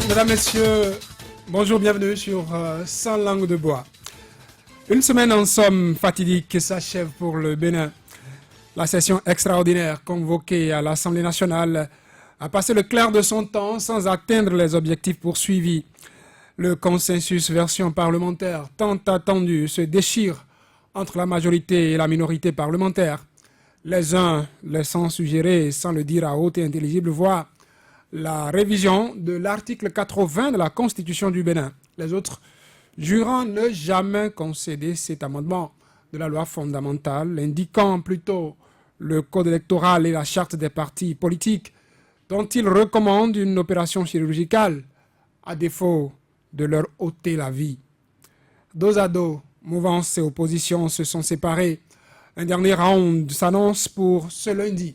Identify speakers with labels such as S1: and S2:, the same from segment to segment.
S1: Mesdames, Messieurs, bonjour, bienvenue sur 100 langues de bois. Une semaine en somme fatidique s'achève pour le Bénin. La session extraordinaire convoquée à l'Assemblée nationale a passé le clair de son temps sans atteindre les objectifs poursuivis. Le consensus version parlementaire tant attendu se déchire entre la majorité et la minorité parlementaire. Les uns laissant suggérer, sans le dire à haute et intelligible voix, la révision de l'article 80 de la Constitution du Bénin. Les autres jurant ne jamais concéder cet amendement de la loi fondamentale, indiquant plutôt le code électoral et la charte des partis politiques, dont ils recommandent une opération chirurgicale, à défaut de leur ôter la vie. Dos à dos, mouvance et opposition se sont séparés. Un dernier round s'annonce pour ce lundi.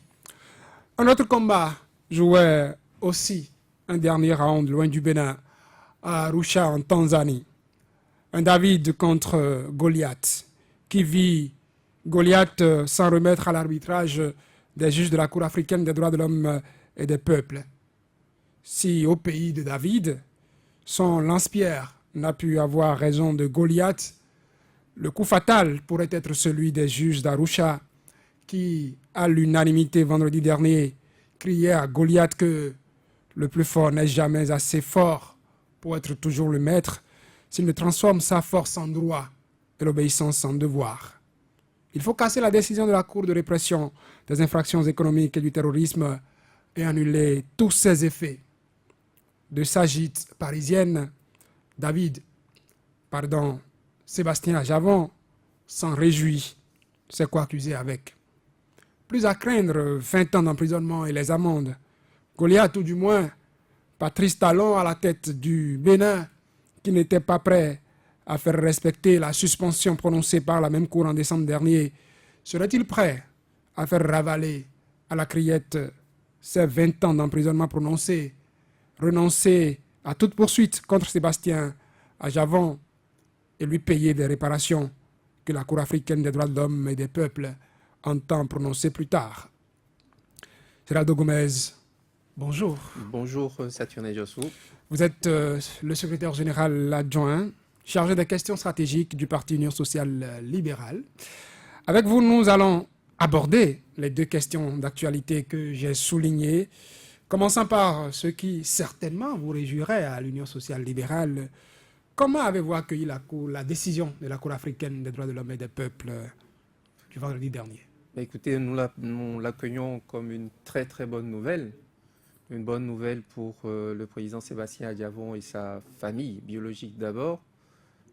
S1: Un autre combat jouait aussi un dernier round loin du Bénin, à Arusha en Tanzanie. Un David contre Goliath, qui vit Goliath s'en remettre à l'arbitrage des juges de la Cour africaine des droits de l'homme et des peuples. Si au pays de David, son lance-pierre n'a pu avoir raison de Goliath, le coup fatal pourrait être celui des juges d'Arusha qui, à l'unanimité vendredi dernier, criaient à Goliath que le plus fort n'est jamais assez fort pour être toujours le maître s'il ne transforme sa force en droit et l'obéissance en devoir. Il faut casser la décision de la Cour de répression des infractions économiques et du terrorisme et annuler tous ses effets. De sa gîte parisienne, Sébastien Ajavon s'en réjouit, c'est quoi accuser avec. Plus à craindre 20 ans d'emprisonnement et les amendes. Goliath, ou du moins Patrice Talon à la tête du Bénin, qui n'était pas prêt à faire respecter la suspension prononcée par la même Cour en décembre dernier, serait-il prêt à faire ravaler à la criette ces 20 ans d'emprisonnement prononcés, renoncer à toute poursuite contre Sébastien Ajavon et lui payer des réparations que la Cour africaine des droits de l'homme et des peuples entend prononcer plus tard? Géraldo Gomez, bonjour.
S2: Bonjour Saturne Jossou.
S1: Vous êtes le secrétaire général adjoint chargé des questions stratégiques du Parti Union sociale libérale. Avec vous, nous allons aborder les deux questions d'actualité que j'ai soulignées, commençant par ce qui certainement vous réjouirait à l'Union sociale libérale. Comment avez-vous accueilli la décision de la Cour africaine des droits de l'homme et des peuples du vendredi dernier?
S2: Écoutez, nous l'accueillons comme une très très bonne nouvelle. Une bonne nouvelle pour le président Sébastien Ajavon et sa famille biologique d'abord.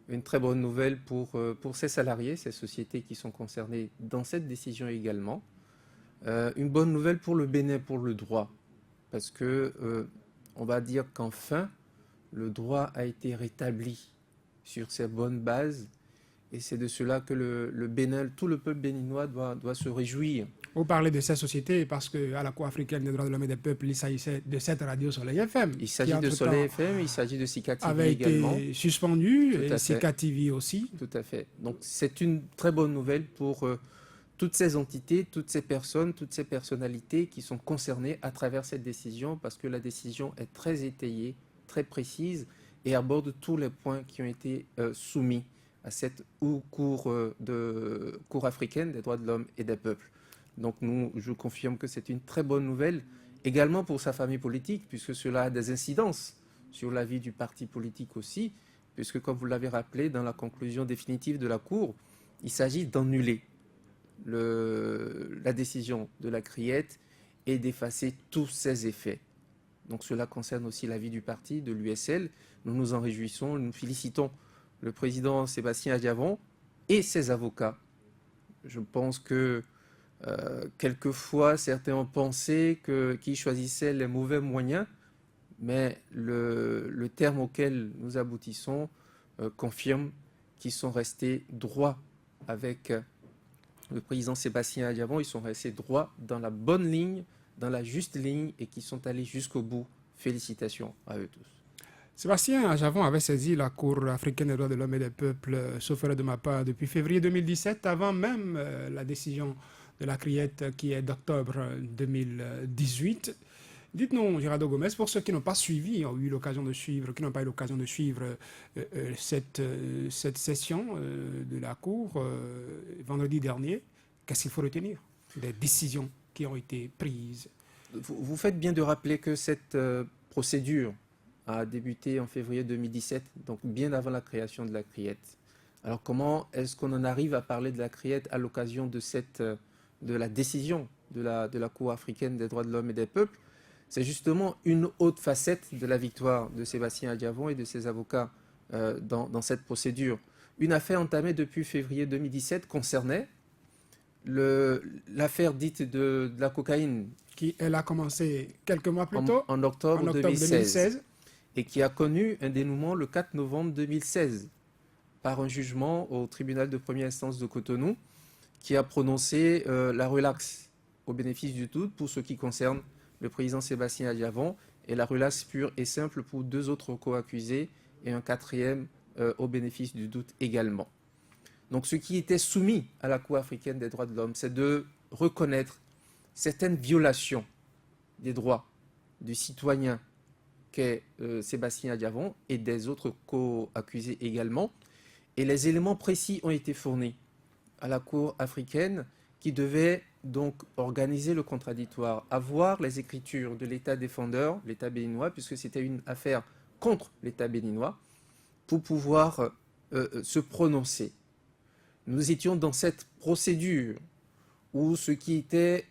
S2: Une très bonne nouvelle pour ses salariés, ces sociétés qui sont concernées dans cette décision également. Une bonne nouvelle pour le Bénin, pour le droit. Parce que on va dire qu'enfin, le droit a été rétabli sur ces bonnes bases. Et c'est de cela que le Bénin, tout le peuple béninois doit se réjouir.
S1: Vous parlez de ces sociétés parce qu'à la Cour africaine des droits de l'homme et des peuples, il s'agissait de cette radio Soleil FM.
S2: Il s'agit de Soleil FM, il s'agit de Sika TV également.
S1: Avait été suspendu, et Sika TV aussi.
S2: Tout à fait. Donc c'est une très bonne nouvelle pour toutes ces entités, toutes ces personnes, toutes ces personnalités qui sont concernées à travers cette décision, parce que la décision est très étayée, très précise et aborde tous les points qui ont été soumis à cette cour africaine des droits de l'homme et des peuples. Donc je confirme que c'est une très bonne nouvelle, également pour sa famille politique, puisque cela a des incidences sur la vie du parti politique aussi, puisque comme vous l'avez rappelé, dans la conclusion définitive de la Cour, il s'agit d'annuler la décision de la criette et d'effacer tous ses effets. Donc cela concerne aussi la vie du parti, de l'USL. Nous nous en réjouissons, nous félicitons le président Sébastien Ajavon et ses avocats. Je pense que quelquefois, certains ont pensé qu'ils choisissaient les mauvais moyens, mais le terme auquel nous aboutissons confirme qu'ils sont restés droits avec le président Sébastien Ajavon. Ils sont restés droits dans la bonne ligne, dans la juste ligne, et qui sont allés jusqu'au bout. Félicitations à eux tous.
S1: Sébastien Ajavon avait saisi la Cour africaine des droits de l'homme et des peuples, sauf erreur de ma part, depuis février 2017, avant même la décision de la criette qui est d'octobre 2018. Dites-nous, Gerardo Gomez, pour ceux qui n'ont pas suivi, ont eu l'occasion de suivre, qui n'ont pas eu l'occasion de suivre cette session de la Cour vendredi dernier, qu'est-ce qu'il faut retenir des décisions qui ont été prises?
S2: Vous faites bien de rappeler que cette procédure a débuté en février 2017, donc bien avant la création de la CRIET. Alors comment est-ce qu'on en arrive à parler de la CRIET à l'occasion de la décision de la Cour africaine des droits de l'homme et des peuples? C'est justement une autre facette de la victoire de Sébastien Adjavon et de ses avocats dans cette procédure. Une affaire entamée depuis février 2017 concernait l'affaire dite de la cocaïne.
S1: Elle a commencé quelques mois plus tôt,
S2: en octobre 2016, et qui a connu un dénouement le 4 novembre 2016 par un jugement au tribunal de première instance de Cotonou qui a prononcé la relaxe au bénéfice du doute pour ce qui concerne le président Sébastien Adjavon et la relaxe pure et simple pour 2 autres co-accusés et un 4e au bénéfice du doute également. Donc ce qui était soumis à la Cour africaine des droits de l'homme, c'est de reconnaître certaines violations des droits du citoyen qu'est Sébastien Adjavon et des autres co-accusés également. Et les éléments précis ont été fournis à la Cour africaine qui devait donc organiser le contradictoire, avoir les écritures de l'État défendeur, l'État béninois, puisque c'était une affaire contre l'État béninois, pour pouvoir se prononcer. Nous étions dans cette procédure où ce qui était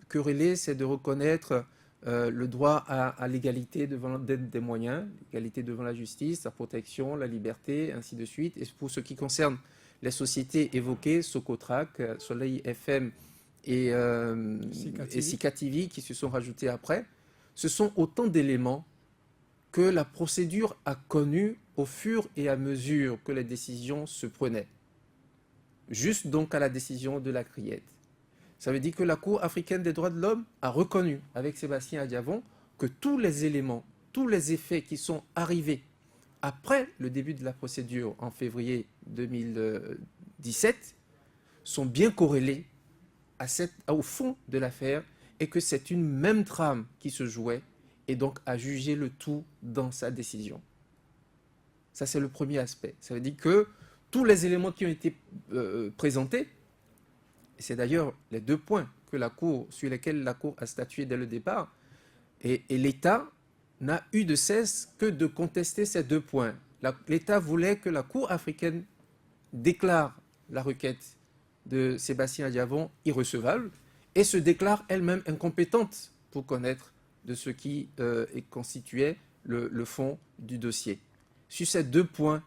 S2: querellé, c'est de reconnaître le droit à l'égalité devant des moyens, l'égalité devant la justice, la protection, la liberté, ainsi de suite. Et pour ce qui concerne les sociétés évoquées, Socotrac, Soleil FM et Sika TV qui se sont rajoutés après, ce sont autant d'éléments que la procédure a connus au fur et à mesure que les décisions se prenaient. Juste donc à la décision de la CRIET. Ça veut dire que la Cour africaine des droits de l'homme a reconnu avec Sébastien Adjavon que tous les éléments, tous les effets qui sont arrivés après le début de la procédure en février 2017 sont bien corrélés au fond de l'affaire et que c'est une même trame qui se jouait et donc a jugé le tout dans sa décision. Ça, c'est le premier aspect. Ça veut dire que tous les éléments qui ont été présentés, et c'est d'ailleurs les 2 points sur lesquels la Cour a statué dès le départ, et l'État n'a eu de cesse que de contester ces 2 points. L'État voulait que la Cour africaine déclare la requête de Sébastien Adjavon irrecevable et se déclare elle-même incompétente pour connaître de ce qui constituait le fond du dossier. Sur ces 2 points,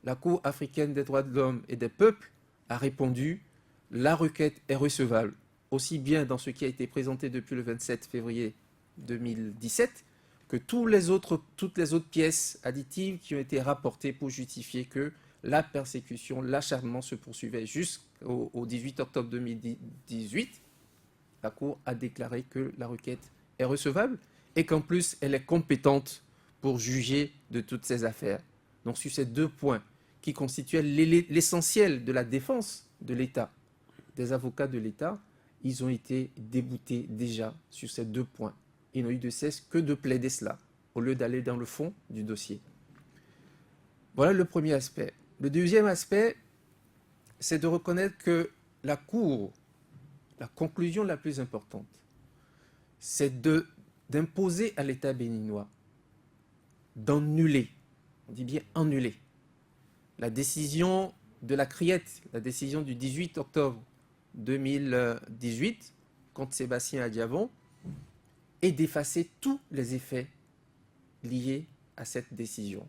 S2: la Cour africaine des droits de l'homme et des peuples a répondu « La requête est recevable », aussi bien dans ce qui a été présenté depuis le 27 février 2017 que toutes les autres pièces additives qui ont été rapportées pour justifier que la persécution, l'acharnement se poursuivait jusqu'au 18 octobre 2018. La Cour a déclaré que la requête est recevable et qu'en plus elle est compétente pour juger de toutes ces affaires. Donc sur ces 2 points qui constituaient l'essentiel de la défense de l'État, des avocats de l'État, ils ont été déboutés déjà sur ces 2 points. Ils n'ont eu de cesse que de plaider cela, au lieu d'aller dans le fond du dossier. Voilà le premier aspect. Le deuxième aspect, c'est de reconnaître que la Cour, la conclusion la plus importante, c'est d'imposer à l'État béninois d'annuler, on dit bien annuler, la décision de la CRIET, la décision du 18 octobre 2018 contre Sébastien Adjavon, et d'effacer tous les effets liés à cette décision.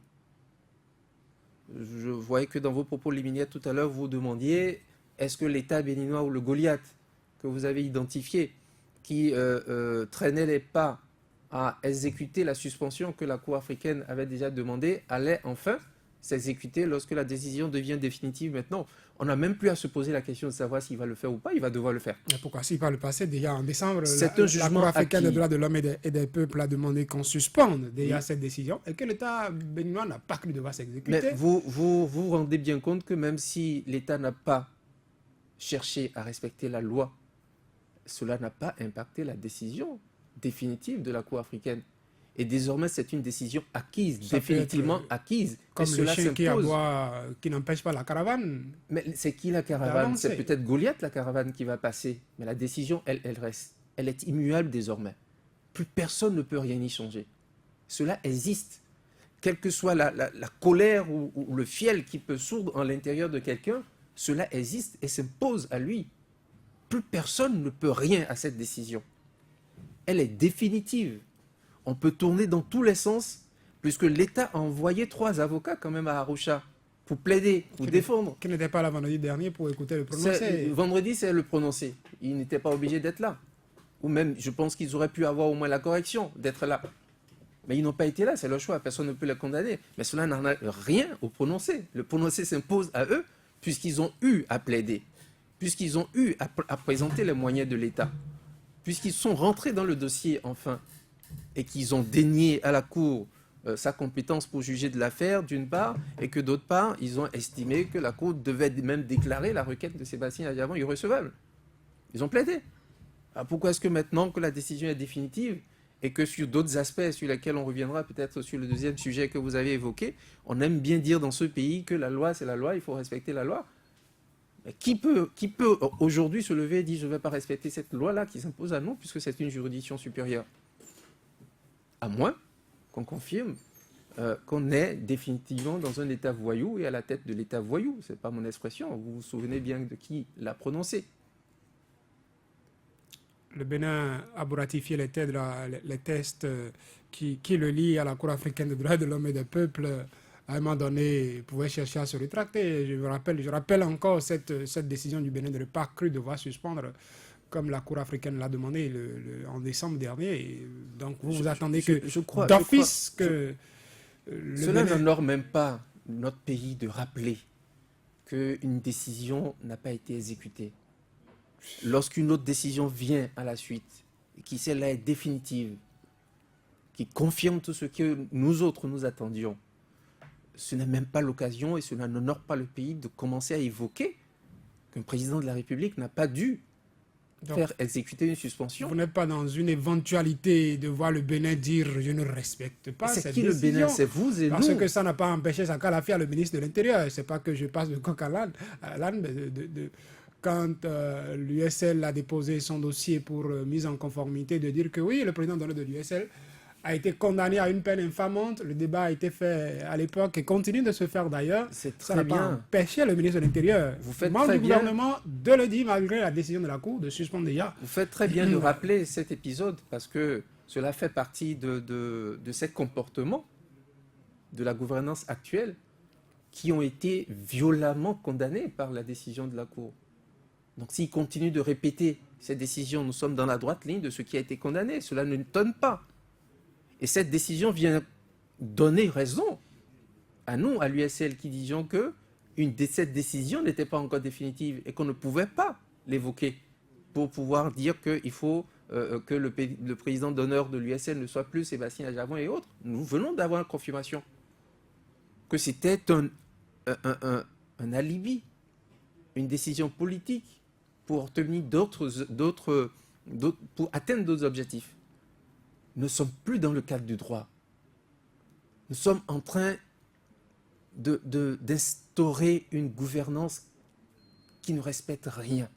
S2: Je voyais que dans vos propos liminaires tout à l'heure, vous demandiez est-ce que l'État béninois ou le Goliath que vous avez identifié, qui traînait les pas à exécuter la suspension que la Cour africaine avait déjà demandée, allait enfin s'exécuter lorsque la décision devient définitive maintenant. On n'a même plus à se poser la question de savoir s'il va le faire ou pas, il va devoir le faire.
S1: Mais pourquoi? Si par le passé, déjà en décembre,
S2: la
S1: Cour africaine des droits de l'homme et des peuples a demandé qu'on suspende déjà cette décision et que l'État béninois n'a pas cru devoir s'exécuter.
S2: Mais vous rendez bien compte que même si l'État n'a pas cherché à respecter la loi, cela n'a pas impacté la décision définitive de la Cour africaine. Et désormais, c'est une décision acquise,
S1: Ça peut
S2: définitivement
S1: être,
S2: acquise.
S1: Comme
S2: et
S1: le
S2: cela
S1: chien qui
S2: s'impose.
S1: aboie, qui n'empêche pas la caravane.
S2: Mais c'est qui la caravane?
S1: D'avancer.
S2: C'est peut-être Goliath, la caravane, qui va passer. Mais la décision, elle reste. Elle est immuable désormais. Plus personne ne peut rien y changer. Cela existe. Quelle que soit la colère ou le fiel qui peut sourdre en l'intérieur de quelqu'un, cela existe et s'impose à lui. Plus personne ne peut rien à cette décision. Elle est définitive. On peut tourner dans tous les sens, puisque l'État a envoyé 3 avocats quand même à Arusha pour plaider, pour défendre.
S1: Qui n'était pas là vendredi dernier pour écouter le prononcé.
S2: Vendredi, c'est le prononcé. Ils n'étaient pas obligés d'être là. Ou même, je pense qu'ils auraient pu avoir au moins la correction d'être là. Mais ils n'ont pas été là, c'est leur choix. Personne ne peut les condamner. Mais cela n'en a rien au prononcé. Le prononcé s'impose à eux, puisqu'ils ont eu à plaider, puisqu'ils ont eu à présenter les moyens de l'État, puisqu'ils sont rentrés dans le dossier enfin, et qu'ils ont dénié à la Cour sa compétence pour juger de l'affaire, d'une part, et que d'autre part, ils ont estimé que la Cour devait même déclarer la requête de Sébastien Adjavon irrecevable. Ils ont plaidé. Alors pourquoi est-ce que maintenant que la décision est définitive et que sur d'autres aspects sur lesquels on reviendra peut-être sur le deuxième sujet que vous avez évoqué, on aime bien dire dans ce pays que la loi c'est la loi, il faut respecter la loi. Mais qui peut aujourd'hui se lever et dire je ne vais pas respecter cette loi-là qui s'impose à nous puisque c'est une juridiction supérieure? À moins qu'on confirme qu'on est définitivement dans un État voyou et à la tête de l'État voyou. Ce n'est pas mon expression, vous vous souvenez bien de qui l'a prononcé.
S1: Le Bénin a ratifié les tests qui le lient à la Cour africaine des droits de l'homme et des peuples. À un moment donné, pouvait chercher à se rétracter. Je rappelle encore cette décision du Bénin de ne pas cru devoir suspendre, comme la Cour africaine l'a demandé en décembre dernier. Et donc vous attendez que d'office que
S2: cela n'honore même pas notre pays de rappeler qu'une décision n'a pas été exécutée. Lorsqu'une autre décision vient à la suite, qui celle-là est définitive, qui confirme tout ce que nous autres nous attendions, ce n'est même pas l'occasion et cela n'honore pas le pays de commencer à évoquer qu'un président de la République n'a pas dû faire exécuter une suspension.
S1: Vous n'êtes pas dans une éventualité de voir le Bénin dire « je ne respecte pas cette décision ».
S2: C'est qui le Bénin? C'est vous et nous.
S1: Parce que ça n'a pas empêché Sakala Fia, le ministre de l'Intérieur. Ce n'est pas que je passe de coq à l'âne, mais quand l'USL a déposé son dossier pour mise en conformité, de dire que oui, le président d'honneur de l'USL a été condamné à une peine infamante. Le débat a été fait à l'époque et continue de se faire d'ailleurs. Ça n'a pas empêché le ministre de l'Intérieur, membre du gouvernement, de le dire malgré la décision de la Cour de suspendre déjà.
S2: Vous faites très bien de rappeler cet épisode parce que cela fait partie de ces comportements de la gouvernance actuelle qui ont été violemment condamnés par la décision de la Cour. Donc s'il continue de répéter ces décisions, nous sommes dans la droite ligne de ce qui a été condamné. Cela ne nous donne pas. Et cette décision vient donner raison à nous, à l'USL, qui disions que cette décision n'était pas encore définitive et qu'on ne pouvait pas l'évoquer pour pouvoir dire qu'il faut que le président d'honneur de l'USL ne soit plus Sébastien Adjavon et autres. Nous venons d'avoir une confirmation que c'était un alibi, une décision politique pour obtenir pour atteindre d'autres objectifs. Nous ne sommes plus dans le cadre du droit. Nous sommes en train d'instaurer une gouvernance qui ne respecte rien.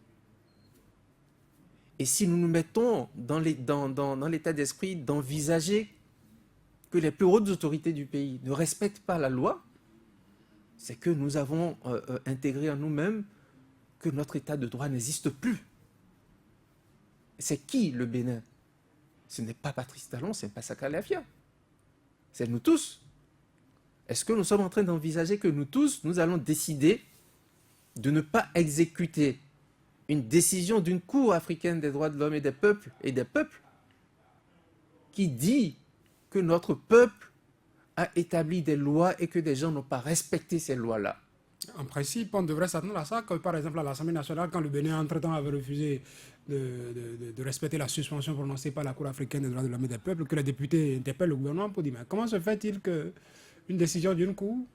S2: Et si nous nous mettons dans l'état d'esprit d'envisager que les plus hautes autorités du pays ne respectent pas la loi, c'est que nous avons intégré en nous-mêmes que notre état de droit n'existe plus. C'est qui le Bénin? Ce n'est pas Patrice Talon, ce n'est pas Sakala Fia. C'est nous tous. Est-ce que nous sommes en train d'envisager que nous tous, nous allons décider de ne pas exécuter une décision d'une Cour africaine des droits de l'homme et des peuples qui dit que notre peuple a établi des lois et que des gens n'ont pas respecté ces lois-là?
S1: En principe, on devrait s'attendre à ça, que par exemple à l'Assemblée nationale, quand le Bénin entre-temps avait refusé de respecter la suspension prononcée par la Cour africaine des droits de l'homme et des peuples, que les députés interpellent le gouvernement pour dire mais comment se fait-il qu'une décision d'une Cour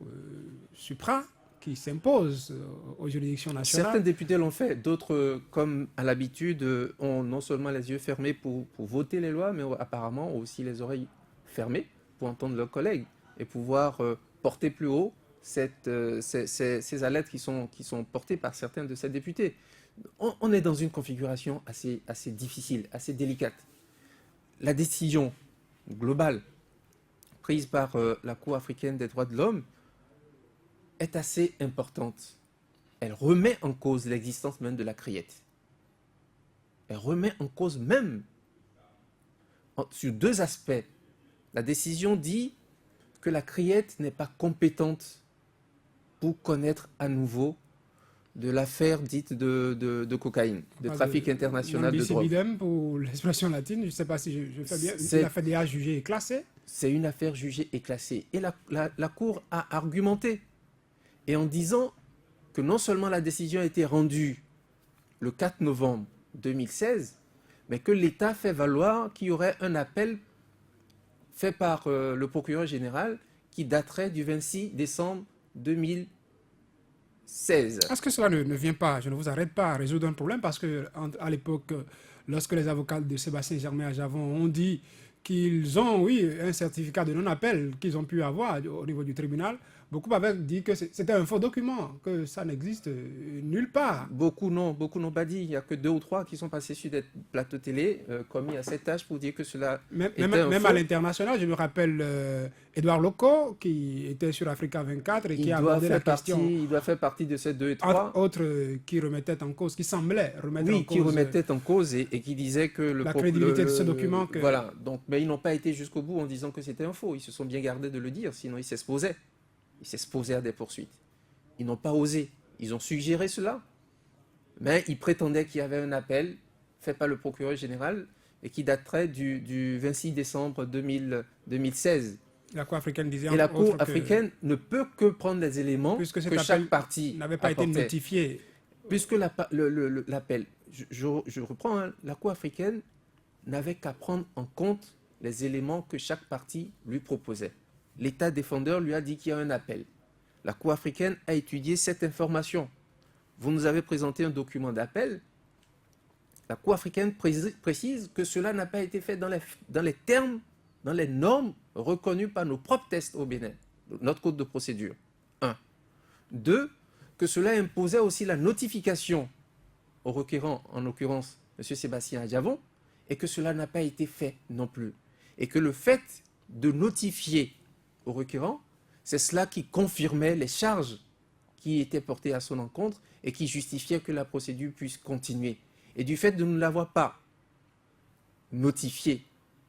S1: supra, qui s'imposent aux juridictions nationales.
S2: Certains députés l'ont fait, d'autres, comme à l'habitude, ont non seulement les yeux fermés pour voter les lois, mais apparemment ont aussi les oreilles fermées pour entendre leurs collègues et pouvoir porter plus haut ces alertes qui sont portées par certains de ces députés. On est dans une configuration assez difficile, assez délicate. La décision globale prise par la Cour africaine des droits de l'homme est assez importante. Elle remet en cause l'existence même de la criette. Elle remet en cause même, sur deux aspects. La décision dit que la criette n'est pas compétente pour connaître à nouveau de l'affaire dite de cocaïne, de trafic international de drogue.
S1: Idem pour l'expression latine, je ne sais pas si je fais bien, une affaire déjà jugée et classée.
S2: C'est une affaire jugée et classée. Et la Cour a argumenté, et en disant que non seulement la décision a été rendue le 4 novembre 2016, mais que l'État fait valoir qu'il y aurait un appel fait par le procureur général qui daterait du 26 décembre 2016.
S1: Est-ce que cela ne vient pas, je ne vous arrête pas, à résoudre un problème parce qu'à l'époque, lorsque les avocats de Sébastien Germain Adjavon ont dit qu'ils ont, oui, un certificat de non-appel qu'ils ont pu avoir au niveau du tribunal, beaucoup avaient dit que c'était un faux document, que ça n'existe nulle part.
S2: Beaucoup n'ont pas dit. Il n'y a que 2 ou 3 qui sont passés sur des plateaux télé commis à cet âge pour dire que cela était un
S1: même
S2: faux.
S1: à l'international, je me rappelle Edouard Loco qui était sur Africa 24 et qui a abordé la question.
S2: Il doit faire partie de ces 2 et 3.
S1: Entre autres, qui remettaient en cause, qui semblaient remettre en cause.
S2: Qui remettaient en cause et qui disaient que
S1: la crédibilité de ce document. Que...
S2: Voilà. Donc, mais ils n'ont pas été jusqu'au bout en disant que c'était un faux. Ils se sont bien gardés de le dire, sinon ils s'exposaient. Ils s'exposaient à des poursuites. Ils n'ont pas osé. Ils ont suggéré cela, mais ils prétendaient qu'il y avait un appel fait par le procureur général et qui daterait du 26 décembre 2016.
S1: La Cour africaine disait...
S2: Et la Cour africaine ne peut que prendre les éléments que chaque partie
S1: n'avait pas été notifié.
S2: Puisque l'appel, je reprends, hein, la Cour africaine n'avait qu'à prendre en compte les éléments que chaque partie lui proposait. L'État défendeur lui a dit qu'il y a un appel. La Cour africaine a étudié cette information. Vous nous avez présenté un document d'appel. La Cour africaine précise que cela n'a pas été fait dans les termes, dans les normes reconnues par nos propres tests au Bénin, notre code de procédure. 1. 2. Que cela imposait aussi la notification au requérant, en l'occurrence M. Sébastien Adjavon, et que cela n'a pas été fait non plus. Et que le fait de notifier au requérant, c'est cela qui confirmait les charges qui étaient portées à son encontre et qui justifiait que la procédure puisse continuer. Et du fait de ne l'avoir pas notifié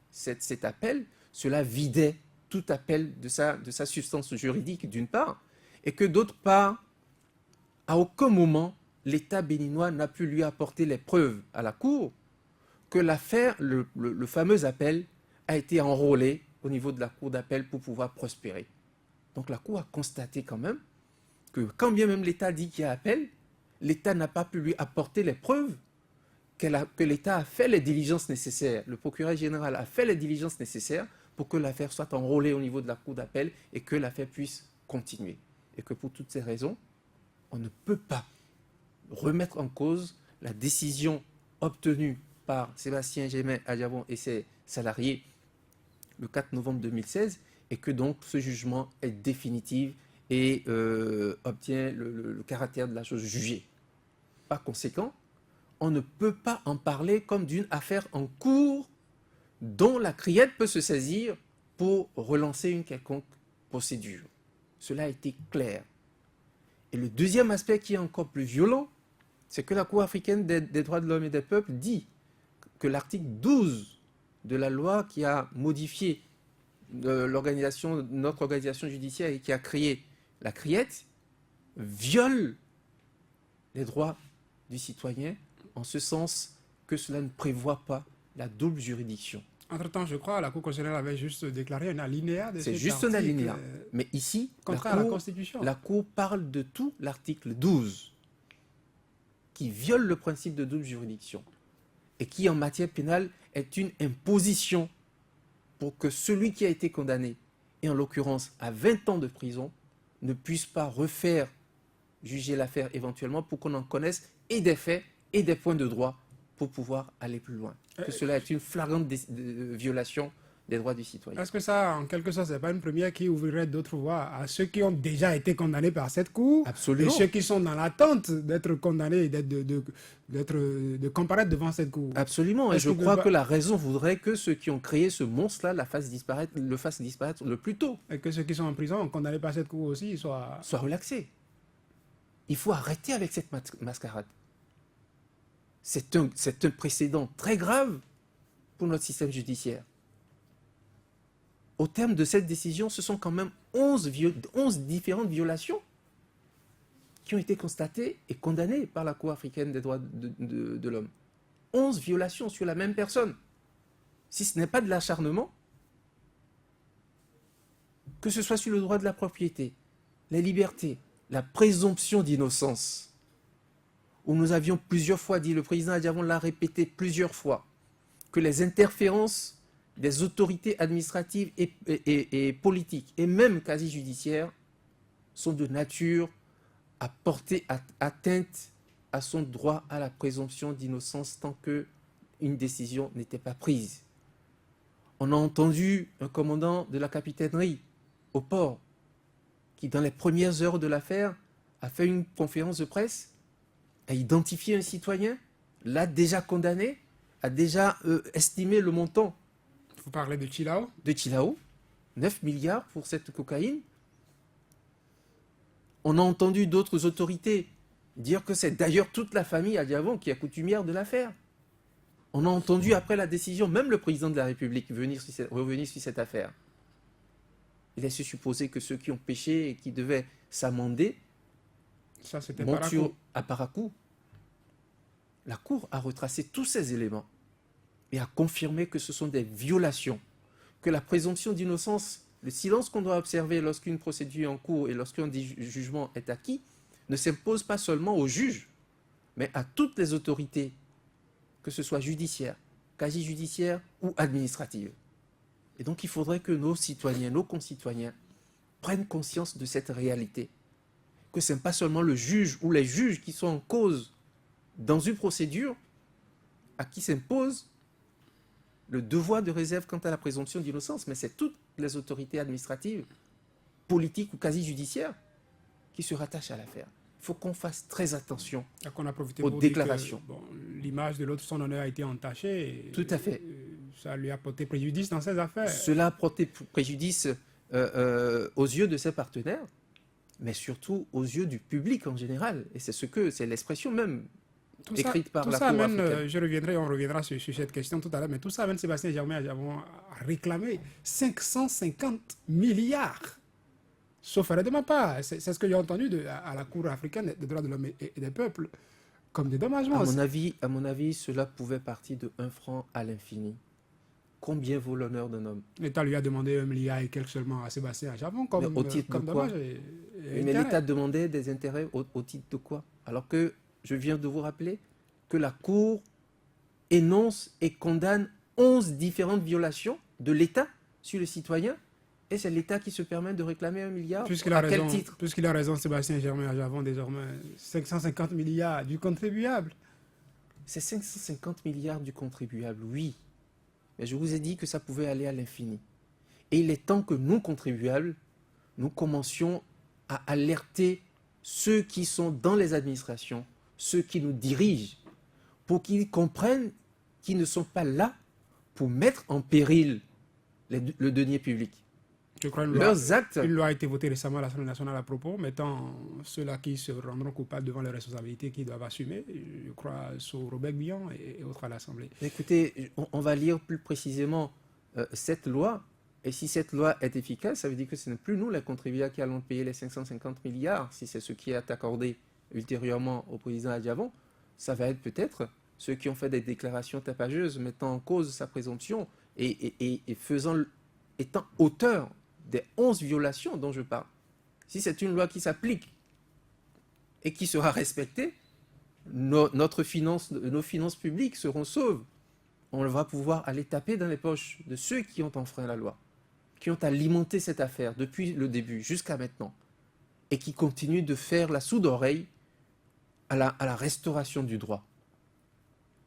S2: cet appel, cela vidait tout appel de sa substance juridique d'une part, et que d'autre part, à aucun moment, l'État béninois n'a pu lui apporter les preuves à la Cour que l'affaire, le fameux appel, a été enrôlé au niveau de la Cour d'appel pour pouvoir prospérer. Donc la Cour a constaté quand même que quand bien même l'État dit qu'il y a appel, l'État n'a pas pu lui apporter les preuves que l'État a fait les diligences nécessaires. Le procureur général a fait les diligences nécessaires pour que l'affaire soit enrôlée au niveau de la Cour d'appel et que l'affaire puisse continuer. Et que pour toutes ces raisons, on ne peut pas remettre en cause la décision obtenue par Sébastien Germain Adjavon et ses salariés le 4 novembre 2016 et que donc ce jugement est définitif et obtient le caractère de la chose jugée. Par conséquent, on ne peut pas en parler comme d'une affaire en cours dont la criette peut se saisir pour relancer une quelconque procédure. Cela a été clair. Et le deuxième aspect qui est encore plus violent, c'est que la Cour africaine des droits de l'homme et des peuples dit que l'article 12 de la loi qui a modifié notre organisation judiciaire et qui a créé la criette viole les droits du citoyen en ce sens que cela ne prévoit pas la double juridiction.
S1: Entre-temps, je crois, la Cour constitutionnelle avait juste déclaré un alinéa de cet article.
S2: C'est juste un alinéa. Mais ici,
S1: contraire à la Constitution.
S2: La Cour parle de tout l'article 12 qui viole le principe de double juridiction et qui, en matière pénale, est une imposition pour que celui qui a été condamné, et en l'occurrence à 20 ans de prison, ne puisse pas refaire juger l'affaire éventuellement pour qu'on en connaisse et des faits et des points de droit pour pouvoir aller plus loin. Que cela est une flagrante violation des droits du citoyen.
S1: Est-ce que ça, en quelque sorte, c'est pas une première qui ouvrirait d'autres voies à ceux qui ont déjà été condamnés par cette cour
S2: Absolument.
S1: et ceux qui sont dans l'attente d'être condamnés et de comparaître devant cette cour?
S2: Absolument. Et
S1: Est-ce
S2: je
S1: qu'il
S2: crois
S1: ne
S2: que la raison voudrait que ceux qui ont créé ce monstre-là le fassent disparaître le plus tôt.
S1: Et que ceux qui sont en prison, condamnés par cette cour aussi, soient...
S2: Sois relaxé. Il faut arrêter avec cette mascarade. C'est un précédent très grave pour notre système judiciaire. Au terme de cette décision, ce sont quand même 11 différentes violations qui ont été constatées et condamnées par la Cour africaine des droits de l'homme. 11 violations sur la même personne. Si ce n'est pas de l'acharnement, que ce soit sur le droit de la propriété, les libertés, la présomption d'innocence, où nous avions plusieurs fois dit, le président Adjavon l'a répété plusieurs fois, que les interférences des autorités administratives et politiques, et même quasi-judiciaires, sont de nature à porter atteinte à son droit à la présomption d'innocence tant qu'une décision n'était pas prise. On a entendu un commandant de la capitainerie au port qui, dans les premières heures de l'affaire, a fait une conférence de presse, a identifié un citoyen, l'a déjà condamné, a déjà estimé le montant
S1: Vous parlez de Chilao?
S2: de Chilao, 9 milliards pour cette cocaïne. On a entendu d'autres autorités dire que c'est d'ailleurs toute la famille Adjavon qui est coutumière de l'affaire. On a entendu après la décision, même le président de la République revenir sur cette affaire. Il laisse supposer que ceux qui ont péché et qui devaient s'amender
S1: Ça, c'était
S2: montent à Parakou. La Cour a retracé tous ces éléments et a confirmé que ce sont des violations, que la présomption d'innocence, le silence qu'on doit observer lorsqu'une procédure est en cours et lorsqu'un jugement est acquis, ne s'impose pas seulement aux juges, mais à toutes les autorités, que ce soit judiciaire, quasi-judiciaire ou administrative. Et donc il faudrait que nos citoyens, nos concitoyens, prennent conscience de cette réalité, que ce n'est pas seulement le juge ou les juges qui sont en cause dans une procédure à qui s'impose le devoir de réserve quant à la présomption d'innocence, mais c'est toutes les autorités administratives, politiques ou quasi-judiciaires qui se rattachent à l'affaire. Il faut qu'on fasse très attention
S1: qu'on a profité
S2: aux
S1: pour dire que,
S2: déclarations.
S1: bon, l'image de l'autre, son honneur a été entachée. Et,
S2: Tout à fait.
S1: Ça lui a porté préjudice dans ses affaires.
S2: Cela a porté préjudice aux yeux de ses partenaires, mais surtout aux yeux du public en général. Et c'est l'expression même écrite par la Cour africaine.
S1: On reviendra sur cette question tout à l'heure, mais tout ça amène Sébastien Germain à réclamer 550 milliards. Sauf erreur de ma part. C'est ce que j'ai entendu à la Cour africaine des droits de l'homme et des peuples comme dédommagement.
S2: À mon avis, cela pouvait partir de 1 franc à l'infini. Combien vaut l'honneur d'un homme?
S1: L'État lui a demandé 1 milliard et quelques seulement à Sébastien Germain comme,
S2: au titre
S1: comme
S2: de quoi?
S1: dommage.
S2: Mais l'État demandait des intérêts au titre de quoi? Alors que je viens de vous rappeler que la Cour énonce et condamne 11 différentes violations de l'État sur le citoyen, et c'est l'État qui se permet de réclamer 1 milliard. À quel titre?
S1: Puisqu'il a raison, Sébastien Germain Ajavon, désormais 550 milliards du contribuable.
S2: C'est 550 milliards du contribuable, oui. Mais je vous ai dit que ça pouvait aller à l'infini. Et il est temps que nous, contribuables, nous commencions à alerter ceux qui sont dans les administrations, ceux qui nous dirigent, pour qu'ils comprennent qu'ils ne sont pas là pour mettre en péril le denier public.
S1: Je crois
S2: Leurs actes...
S1: Une loi a été votée récemment à l'Assemblée nationale à propos, mettant ceux-là qui se rendront coupables devant les responsabilités qu'ils doivent assumer, je crois, sur Robert Guillon et autres à l'Assemblée.
S2: Écoutez, on va lire plus précisément cette loi, et si cette loi est efficace, ça veut dire que ce n'est plus nous, les contribuables, qui allons payer les 550 milliards, si c'est ce qui est accordé ultérieurement au président Adjavon. Ça va être peut-être ceux qui ont fait des déclarations tapageuses, mettant en cause sa présomption et étant auteur des 11 violations dont je parle. Si c'est une loi qui s'applique et qui sera respectée, nos finances publiques seront sauves. On va pouvoir aller taper dans les poches de ceux qui ont enfreint la loi, qui ont alimenté cette affaire depuis le début jusqu'à maintenant. et qui continue de faire la sourde oreille à la restauration du droit.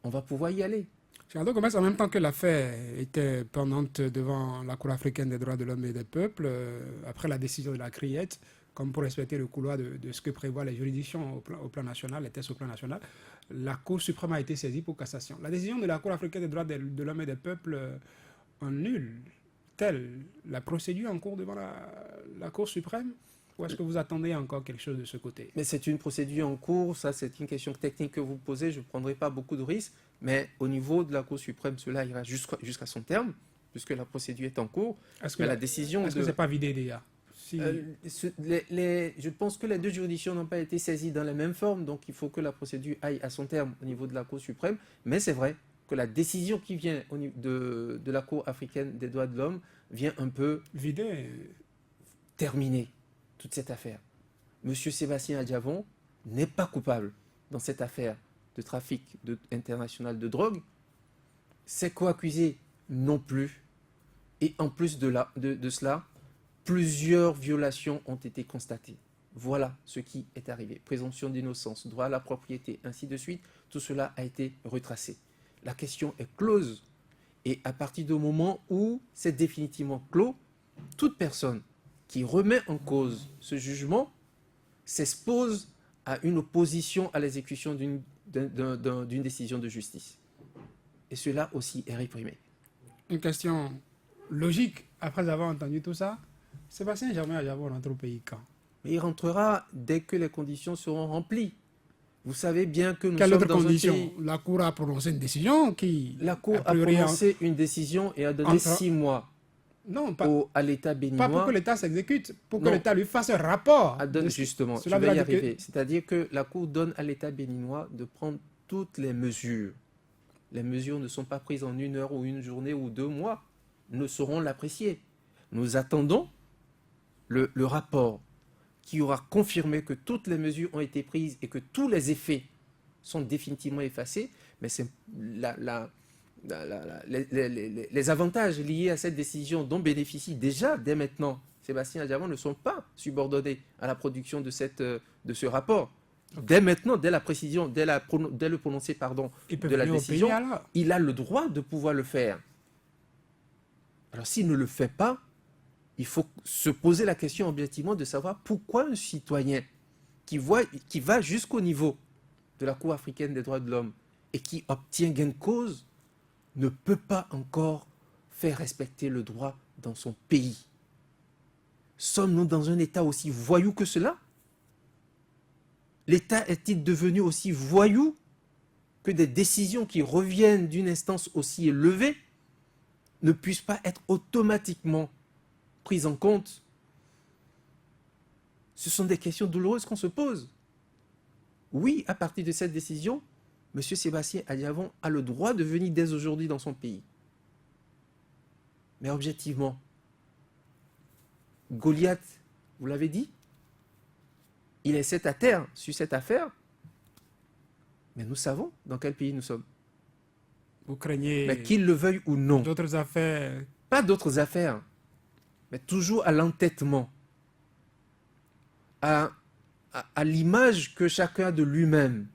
S2: On va pouvoir y aller.
S1: Géraldo Gomez, en même temps que l'affaire était pendante devant la Cour africaine des droits de l'homme et des peuples, après la décision de la Criette, comme pour respecter le couloir de ce que prévoient les juridictions au plan national, les tests au plan national, la Cour suprême a été saisie pour cassation. La décision de la Cour africaine des droits de l'homme et des peuples annule-t-elle la procédure en cours devant la Cour suprême? Ou est-ce que vous attendez encore quelque chose de ce côté?
S2: Mais c'est une procédure en cours, ça c'est une question technique que vous posez, je ne prendrai pas beaucoup de risques, mais au niveau de la Cour suprême, cela ira jusqu'à son terme, puisque la procédure est en cours.
S1: Est-ce que
S2: Mais la décision
S1: est-ce que c'est pas vidé déjà? Si...
S2: je pense que les deux juridictions n'ont pas été saisies dans la même forme, donc il faut que la procédure aille à son terme au niveau de la Cour suprême, mais c'est vrai que la décision qui vient de la Cour africaine des droits de l'homme vient un peu
S1: vidé.
S2: Terminer toute cette affaire. Monsieur Sébastien Adjavon n'est pas coupable dans cette affaire de trafic international de drogue. C'est co-accusé non plus. Et en plus de cela, plusieurs violations ont été constatées. Voilà ce qui est arrivé. Présomption d'innocence, droit à la propriété, ainsi de suite. Tout cela a été retracé. La question est close. Et à partir du moment où c'est définitivement clos, toute personne qui remet en cause ce jugement s'expose à une opposition à l'exécution d'une décision de justice. Et cela aussi est réprimé.
S1: Une question logique, après avoir entendu tout ça, Sébastien Germain Adjavon rentre au pays quand?
S2: Mais il rentrera dès que les conditions seront remplies. Vous savez bien que nous
S1: Quelle
S2: sommes
S1: autre
S2: dans
S1: condition?
S2: un pays...
S1: La Cour a prononcé une décision qui...
S2: La Cour a prononcé une décision et a donné 6 mois
S1: non, pas,
S2: à l'État béninois.
S1: pas pour que l'État s'exécute, pour que
S2: Non.
S1: l'État lui fasse un rapport.
S2: Justement, je
S1: Cela
S2: vais
S1: veut
S2: y
S1: dire que-
S2: arriver. C'est-à-dire que la Cour donne à l'État béninois de prendre toutes les mesures. Les mesures ne sont pas prises en 1 heure ou 1 journée ou 2 mois. Nous saurons l'apprécier. Nous attendons le rapport qui aura confirmé que toutes les mesures ont été prises et que tous les effets sont définitivement effacés. Mais c'est les avantages liés à cette décision dont bénéficie déjà dès maintenant Sébastien Adjavon ne sont pas subordonnés à la production de ce rapport. Dès maintenant, dès la précision, dès le prononcé
S1: Il peut
S2: de la
S1: venir au
S2: décision,
S1: pays, alors.
S2: il a le droit de pouvoir le faire. Alors s'il ne le fait pas, il faut se poser la question objectivement de savoir pourquoi un citoyen qui va jusqu'au niveau de la Cour africaine des droits de l'homme et qui obtient gain de cause ne peut pas encore faire respecter le droit dans son pays. Sommes-nous dans un État aussi voyou que cela? L'État est-il devenu aussi voyou que des décisions qui reviennent d'une instance aussi élevée ne puissent pas être automatiquement prises en compte? Ce sont des questions douloureuses qu'on se pose. Oui, à partir de cette décision, M. Sébastien Adjavon a le droit de venir dès aujourd'hui dans son pays. Mais objectivement, Goliath, vous l'avez dit, il est à terre sur cette affaire, mais nous savons dans quel pays nous sommes.
S1: Vous craignez
S2: Mais qu'il le veuille ou non,
S1: d'autres affaires?
S2: pas d'autres affaires, mais toujours à l'entêtement, à l'image que chacun a de lui-même,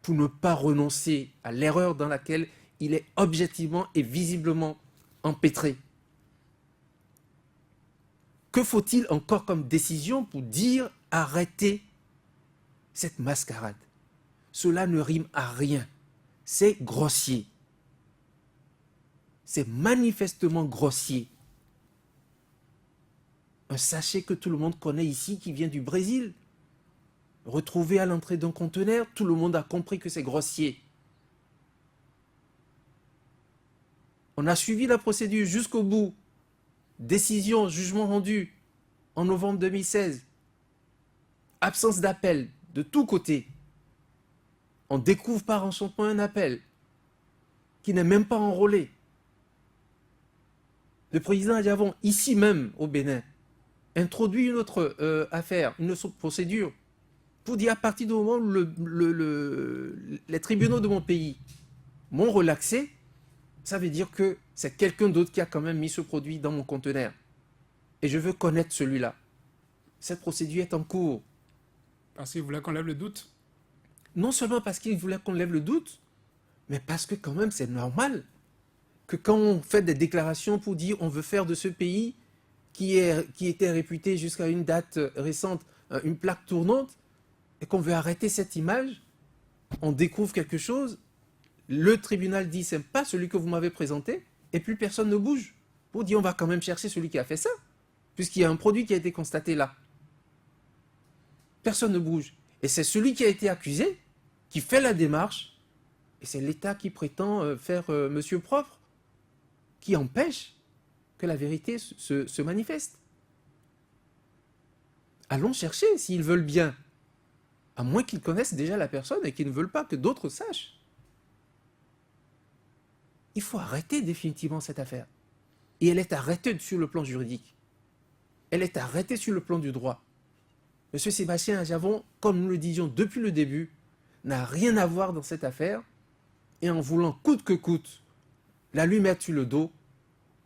S2: pour ne pas renoncer à l'erreur dans laquelle il est objectivement et visiblement empêtré. Que faut-il encore comme décision pour dire arrêtez cette mascarade? Cela ne rime à rien. C'est grossier. C'est manifestement grossier. Un sachet que tout le monde connaît ici qui vient du Brésil, retrouvé à l'entrée d'un conteneur, tout le monde a compris que c'est grossier. On a suivi la procédure jusqu'au bout. Décision, jugement rendu en novembre 2016. Absence d'appel de tous côtés. On découvre par enchantement un appel qui n'est même pas enrôlé. Le président Adjavon, ici même au Bénin, introduit une autre affaire, une autre procédure pour dire à partir du moment où les tribunaux de mon pays m'ont relaxé, ça veut dire que c'est quelqu'un d'autre qui a quand même mis ce produit dans mon conteneur. Et je veux connaître celui-là. Cette procédure est en cours.
S1: Parce qu'il voulait qu'on lève le doute.
S2: Non seulement parce qu'il voulait qu'on lève le doute, mais parce que quand même c'est normal que quand on fait des déclarations pour dire on veut faire de ce pays qui était réputé jusqu'à une date récente une plaque tournante et qu'on veut arrêter cette image, on découvre quelque chose, le tribunal dit c'est pas celui que vous m'avez présenté et plus personne ne bouge pour dire on va quand même chercher celui qui a fait ça puisqu'il y a un produit qui a été constaté là. Personne ne bouge. Et c'est celui qui a été accusé qui fait la démarche et c'est l'État qui prétend faire monsieur propre qui empêche que la vérité se manifeste. Allons chercher s'ils veulent bien, à moins qu'ils connaissent déjà la personne et qu'ils ne veulent pas que d'autres sachent. Il faut arrêter définitivement cette affaire. Et elle est arrêtée sur le plan juridique. Elle est arrêtée sur le plan du droit. Monsieur Sébastien Adjavon, comme nous le disions depuis le début, n'a rien à voir dans cette affaire et en voulant coûte que coûte la lui mettre sur le dos,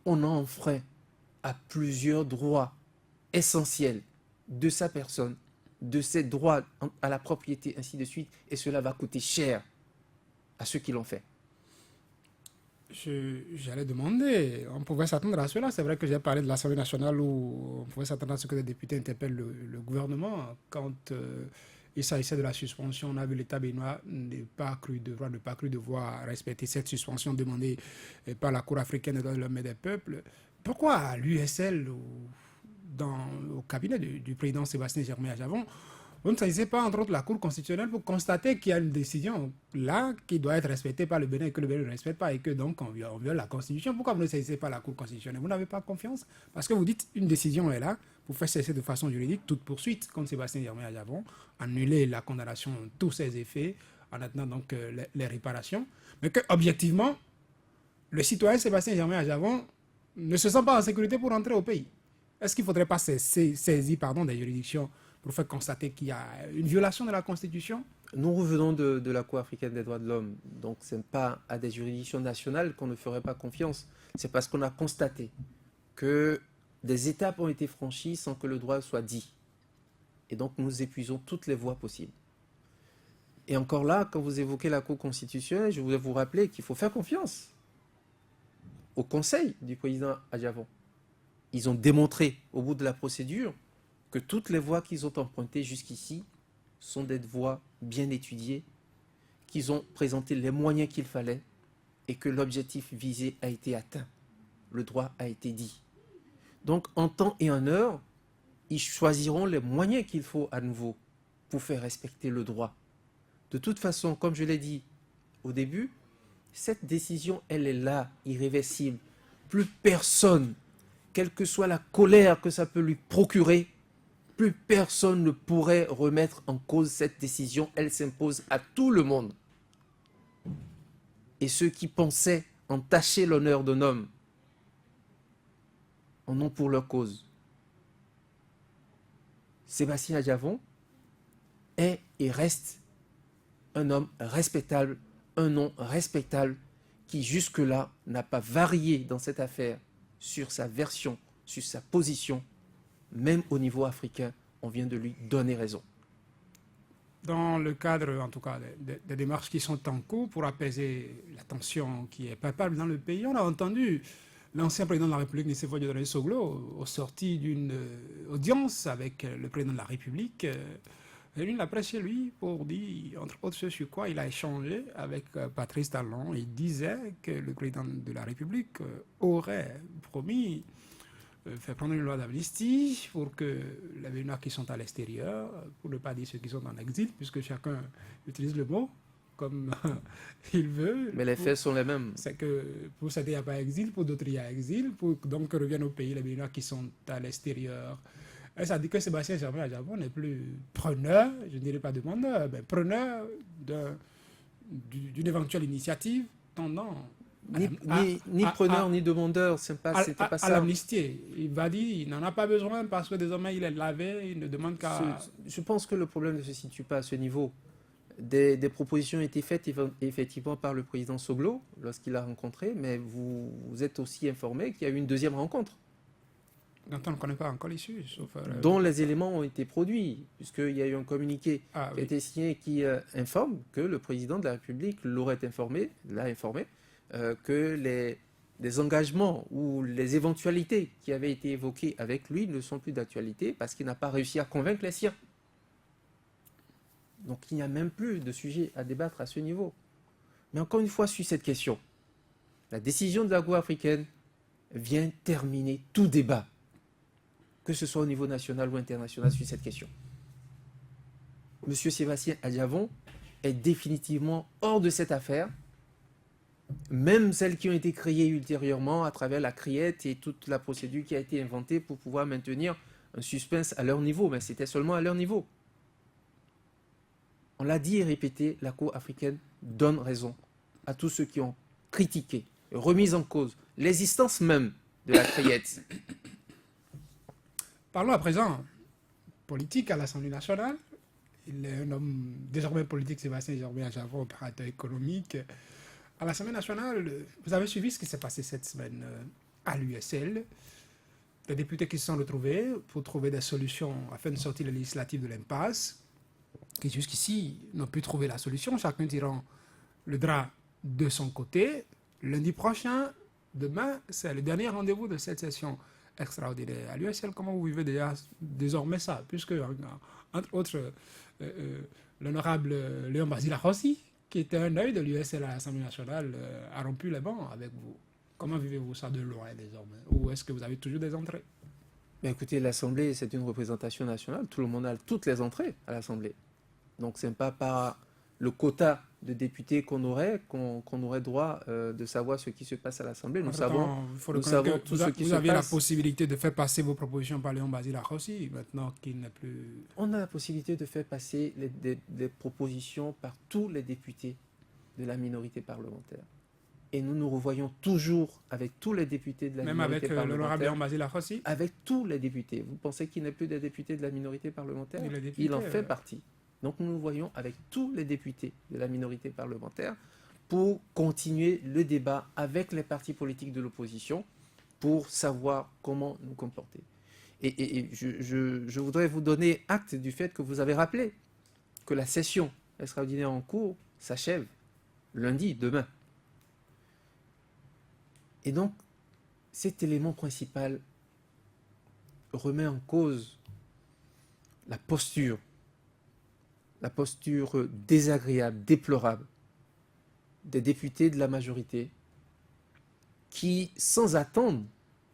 S2: on en enfreint à plusieurs droits essentiels de sa personne, de ses droits à la propriété, ainsi de suite, et cela va coûter cher à ceux qui l'ont fait.
S1: J'allais demander, on pouvait s'attendre à cela. C'est vrai que j'ai parlé de l'Assemblée nationale où on pouvait s'attendre à ce que les députés interpellent le gouvernement. Quand il s'agissait de la suspension, on a vu l'État béninois ne pas cru devoir respecter cette suspension demandée par la Cour africaine des droits de l'homme et des peuples. Pourquoi à l'USL ou au cabinet du président Sébastien Germain Adjavon, vous ne saisissez pas, entre autres, la Cour constitutionnelle pour constater qu'il y a une décision là qui doit être respectée par le Bénin et que le Bénin ne respecte pas et que donc on viole la Constitution. Pourquoi vous ne saisissez pas la Cour constitutionnelle? Vous n'avez pas confiance? Parce que vous dites une décision est là pour faire cesser de façon juridique toute poursuite contre Sébastien Germain Adjavon, annuler la condamnation de tous ses effets en attendant donc les réparations. Mais que objectivement, le citoyen Sébastien Germain Adjavon ne se sent pas en sécurité pour rentrer au pays. Est-ce qu'il ne faudrait pas saisir des juridictions pour faire constater qu'il y a une violation de la Constitution?
S2: Nous revenons de la Cour africaine des droits de l'homme. Donc ce n'est pas à des juridictions nationales qu'on ne ferait pas confiance. C'est parce qu'on a constaté que des étapes ont été franchies sans que le droit soit dit. Et donc nous épuisons toutes les voies possibles. Et encore là, quand vous évoquez la Cour constitutionnelle, je voudrais vous rappeler qu'il faut faire confiance au conseil du président Adjavon. Ils ont démontré au bout de la procédure que toutes les voies qu'ils ont empruntées jusqu'ici sont des voies bien étudiées, qu'ils ont présenté les moyens qu'il fallait et que l'objectif visé a été atteint. Le droit a été dit. Donc, en temps et en heure, ils choisiront les moyens qu'il faut à nouveau pour faire respecter le droit. De toute façon, comme je l'ai dit au début, cette décision, elle est là, irréversible. Plus personne, quelle que soit la colère que ça peut lui procurer, plus personne ne pourrait remettre en cause cette décision. Elle s'impose à tout le monde. Et ceux qui pensaient entacher l'honneur d'un homme en ont pour leur cause. Sébastien Adjavon est et reste un homme respectable, un nom respectable qui jusque-là n'a pas varié dans cette affaire sur sa version, sur sa position. Même au niveau africain, on vient de lui donner raison.
S1: Dans le cadre, en tout cas, des démarches qui sont en cours pour apaiser la tension qui est palpable dans le pays, on a entendu l'ancien président de la République, Nicéphore Dieudonné Soglo, au sorti d'une audience avec le président de la République, réuni la presse chez lui pour dire, entre autres, ce sur quoi il a échangé avec Patrice Talon. Il disait que le président de la République aurait promis faire prendre une loi d'amnistie pour que les Béninois qui sont à l'extérieur, pour ne pas dire ceux qui sont en exil, puisque chacun utilise le mot comme il veut.
S2: Mais les faits sont les mêmes.
S1: C'est que pour certains, il n'y a pas exil, pour d'autres, il y a exil, pour donc que reviennent au pays les Béninois qui sont à l'extérieur. Et ça dit que Sébastien Germain Adjavon n'est plus preneur, je ne dirais pas demandeur, mais preneur d'une éventuelle initiative tendant
S2: Ni preneur ni demandeur, c'était pas ça.
S1: À l'amnistie. Il va dire il n'en a pas besoin parce que désormais il est lavé, il ne demande qu'à...
S2: Je pense que le problème ne se situe pas à ce niveau. Des propositions ont été faites effectivement par le président Soglo lorsqu'il l'a rencontré, mais vous êtes aussi informé qu'il y a eu une deuxième rencontre.
S1: Dont on ne connaît pas encore l'issue, sauf...
S2: dont les éléments ont été produits, puisqu'il y a eu un communiqué qui a
S1: oui.
S2: été signé qui informe que le président de la République l'a informé, que les engagements ou les éventualités qui avaient été évoquées avec lui ne sont plus d'actualité parce qu'il n'a pas réussi à convaincre les siens. Donc il n'y a même plus de sujet à débattre à ce niveau. Mais encore une fois, sur cette question, la décision de la Cour africaine vient terminer tout débat, que ce soit au niveau national ou international, sur cette question. Monsieur Sébastien Adjavon est définitivement hors de cette affaire, même celles qui ont été créées ultérieurement à travers la criette et toute la procédure qui a été inventée pour pouvoir maintenir un suspense à leur niveau, mais c'était seulement à leur niveau. On l'a dit et répété, la Cour africaine donne raison à tous ceux qui ont critiqué, remis en cause l'existence même de la criette.
S1: Parlons à présent politique à l'Assemblée nationale. Il est un homme désormais politique, Sébastien Adjavon, opérateur économique. À l'Assemblée nationale, vous avez suivi ce qui s'est passé cette semaine à l'USL. Les députés qui se sont retrouvés pour trouver des solutions afin de sortir les législatives de l'impasse, qui jusqu'ici n'ont pu trouver la solution, chacun tirant le drap de son côté. Lundi prochain, demain, c'est le dernier rendez-vous de cette session extraordinaire à l'USL. Comment vous vivez déjà désormais ça, puisque, entre autres, l'honorable Léon Basile Rossi, qui était un œil de l'USL à l'Assemblée nationale, a rompu les bancs avec vous. Comment vivez-vous ça de loin désormais? Ou est-ce que vous avez toujours des entrées?
S2: Mais écoutez, l'Assemblée, c'est une représentation nationale. Tout le monde a toutes les entrées à l'Assemblée. Donc, ce n'est pas par le quota de députés qu'on aurait droit de savoir ce qui se passe à l'Assemblée. Nous savons tout ce qui se passe.
S1: Vous avez la possibilité de faire passer vos propositions par Léon Basile Rossi, maintenant qu'il n'est plus...
S2: On a la possibilité de faire passer des propositions par tous les députés de la minorité parlementaire. Et nous nous revoyons toujours avec tous les députés de la minorité parlementaire. Même avec
S1: l'honorable Léon Basile Rossi?
S2: Avec tous les députés. Vous pensez qu'il n'est plus des députés de la minorité parlementaire? Il en fait partie. Donc nous nous voyons avec tous les députés de la minorité parlementaire pour continuer le débat avec les partis politiques de l'opposition pour savoir comment nous comporter. Et je voudrais vous donner acte du fait que vous avez rappelé que la session extraordinaire en cours s'achève lundi, demain. Et donc, cet élément principal remet en cause la posture désagréable, déplorable des députés de la majorité qui, sans attendre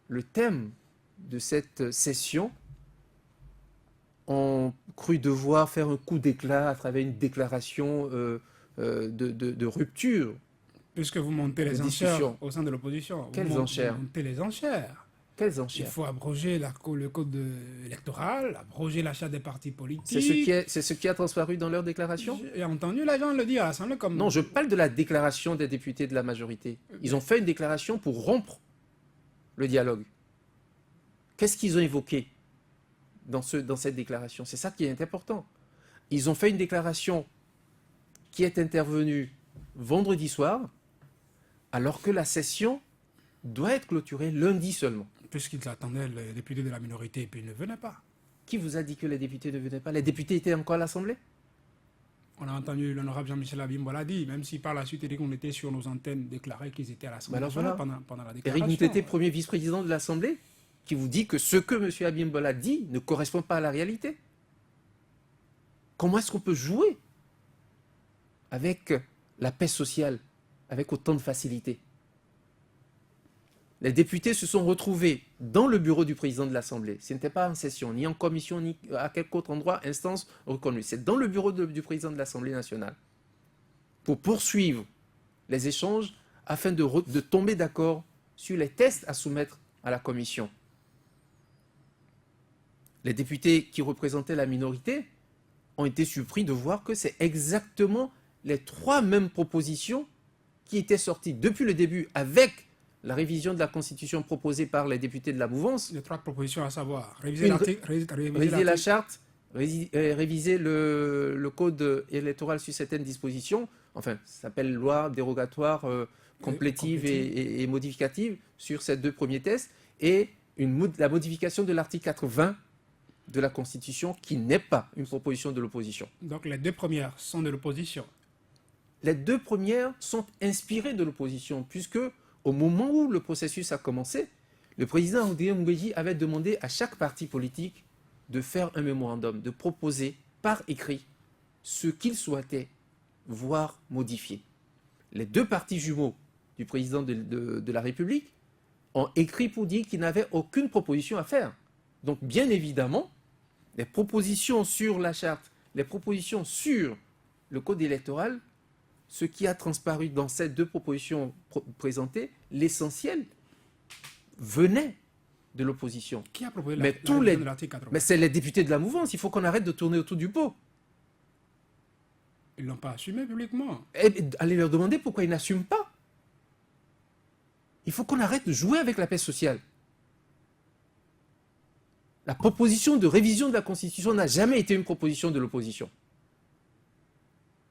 S2: le thème de cette session, ont cru devoir faire un coup d'éclat à travers une déclaration de rupture.
S1: Puisque vous montez les enchères au sein de l'opposition.
S2: Quelles enchères?
S1: Vous montez les enchères.
S2: Quelles enchères?
S1: Il faut abroger le code électoral, abroger l'achat des partis politiques.
S2: C'est ce qui a transparu dans leur déclaration?
S1: J'ai entendu les gens le dire à l'Assemblée comme...
S2: Non, je parle de la déclaration des députés de la majorité. Ils ont fait une déclaration pour rompre le dialogue. Qu'est-ce qu'ils ont évoqué dans cette déclaration? C'est ça qui est important. Ils ont fait une déclaration qui est intervenue vendredi soir, alors que la session doit être clôturée lundi seulement.
S1: Puisqu'ils attendaient les députés de la minorité et puis ils ne venaient pas.
S2: Qui vous a dit que les députés ne venaient pas? Les députés étaient encore à l'Assemblée?
S1: On a entendu l'honorable Jean-Michel Abimbola dire, même si par la suite, on était sur nos antennes, déclarer qu'ils étaient à l'Assemblée nationale pendant la déclaration.
S2: Éric Moutété, premier vice-président de l'Assemblée, qui vous dit que ce que M. Abimbola dit ne correspond pas à la réalité. Comment est-ce qu'on peut jouer avec la paix sociale, avec autant de facilité? Les députés se sont retrouvés dans le bureau du président de l'Assemblée. Ce n'était pas en session, ni en commission, ni à quelque autre endroit, instance reconnue. C'est dans le bureau du président de l'Assemblée nationale pour poursuivre les échanges afin de tomber d'accord sur les tests à soumettre à la commission. Les députés qui représentaient la minorité ont été surpris de voir que c'est exactement les trois mêmes propositions qui étaient sorties depuis le début avec la révision de la Constitution proposée par les députés de la mouvance.
S1: Les trois propositions à savoir,
S2: réviser la charte, réviser le code électoral sur certaines dispositions, enfin, ça s'appelle loi dérogatoire complétive et modificative sur ces deux premiers tests, et la modification de l'article 80 de la Constitution qui n'est pas une proposition de l'opposition.
S1: Donc les deux premières sont de l'opposition.
S2: Les deux premières sont inspirées de l'opposition, puisque au moment où le processus a commencé, le président André Ngoueji avait demandé à chaque parti politique de faire un mémorandum, de proposer par écrit ce qu'il souhaitait voir modifié. Les deux partis jumeaux du président de la République ont écrit pour dire qu'ils n'avaient aucune proposition à faire. Donc bien évidemment, les propositions sur la charte, les propositions sur le code électoral, ce qui a transparu dans ces deux propositions présentées, l'essentiel venait de l'opposition.
S1: Qui a proposé
S2: Mais
S1: révision de l'article 80?
S2: Mais c'est les députés de la mouvance, il faut qu'on arrête de tourner autour du pot.
S1: Ils ne l'ont pas assumé publiquement.
S2: Allez leur demander pourquoi ils n'assument pas. Il faut qu'on arrête de jouer avec la paix sociale. La proposition de révision de la Constitution n'a jamais été une proposition de l'opposition.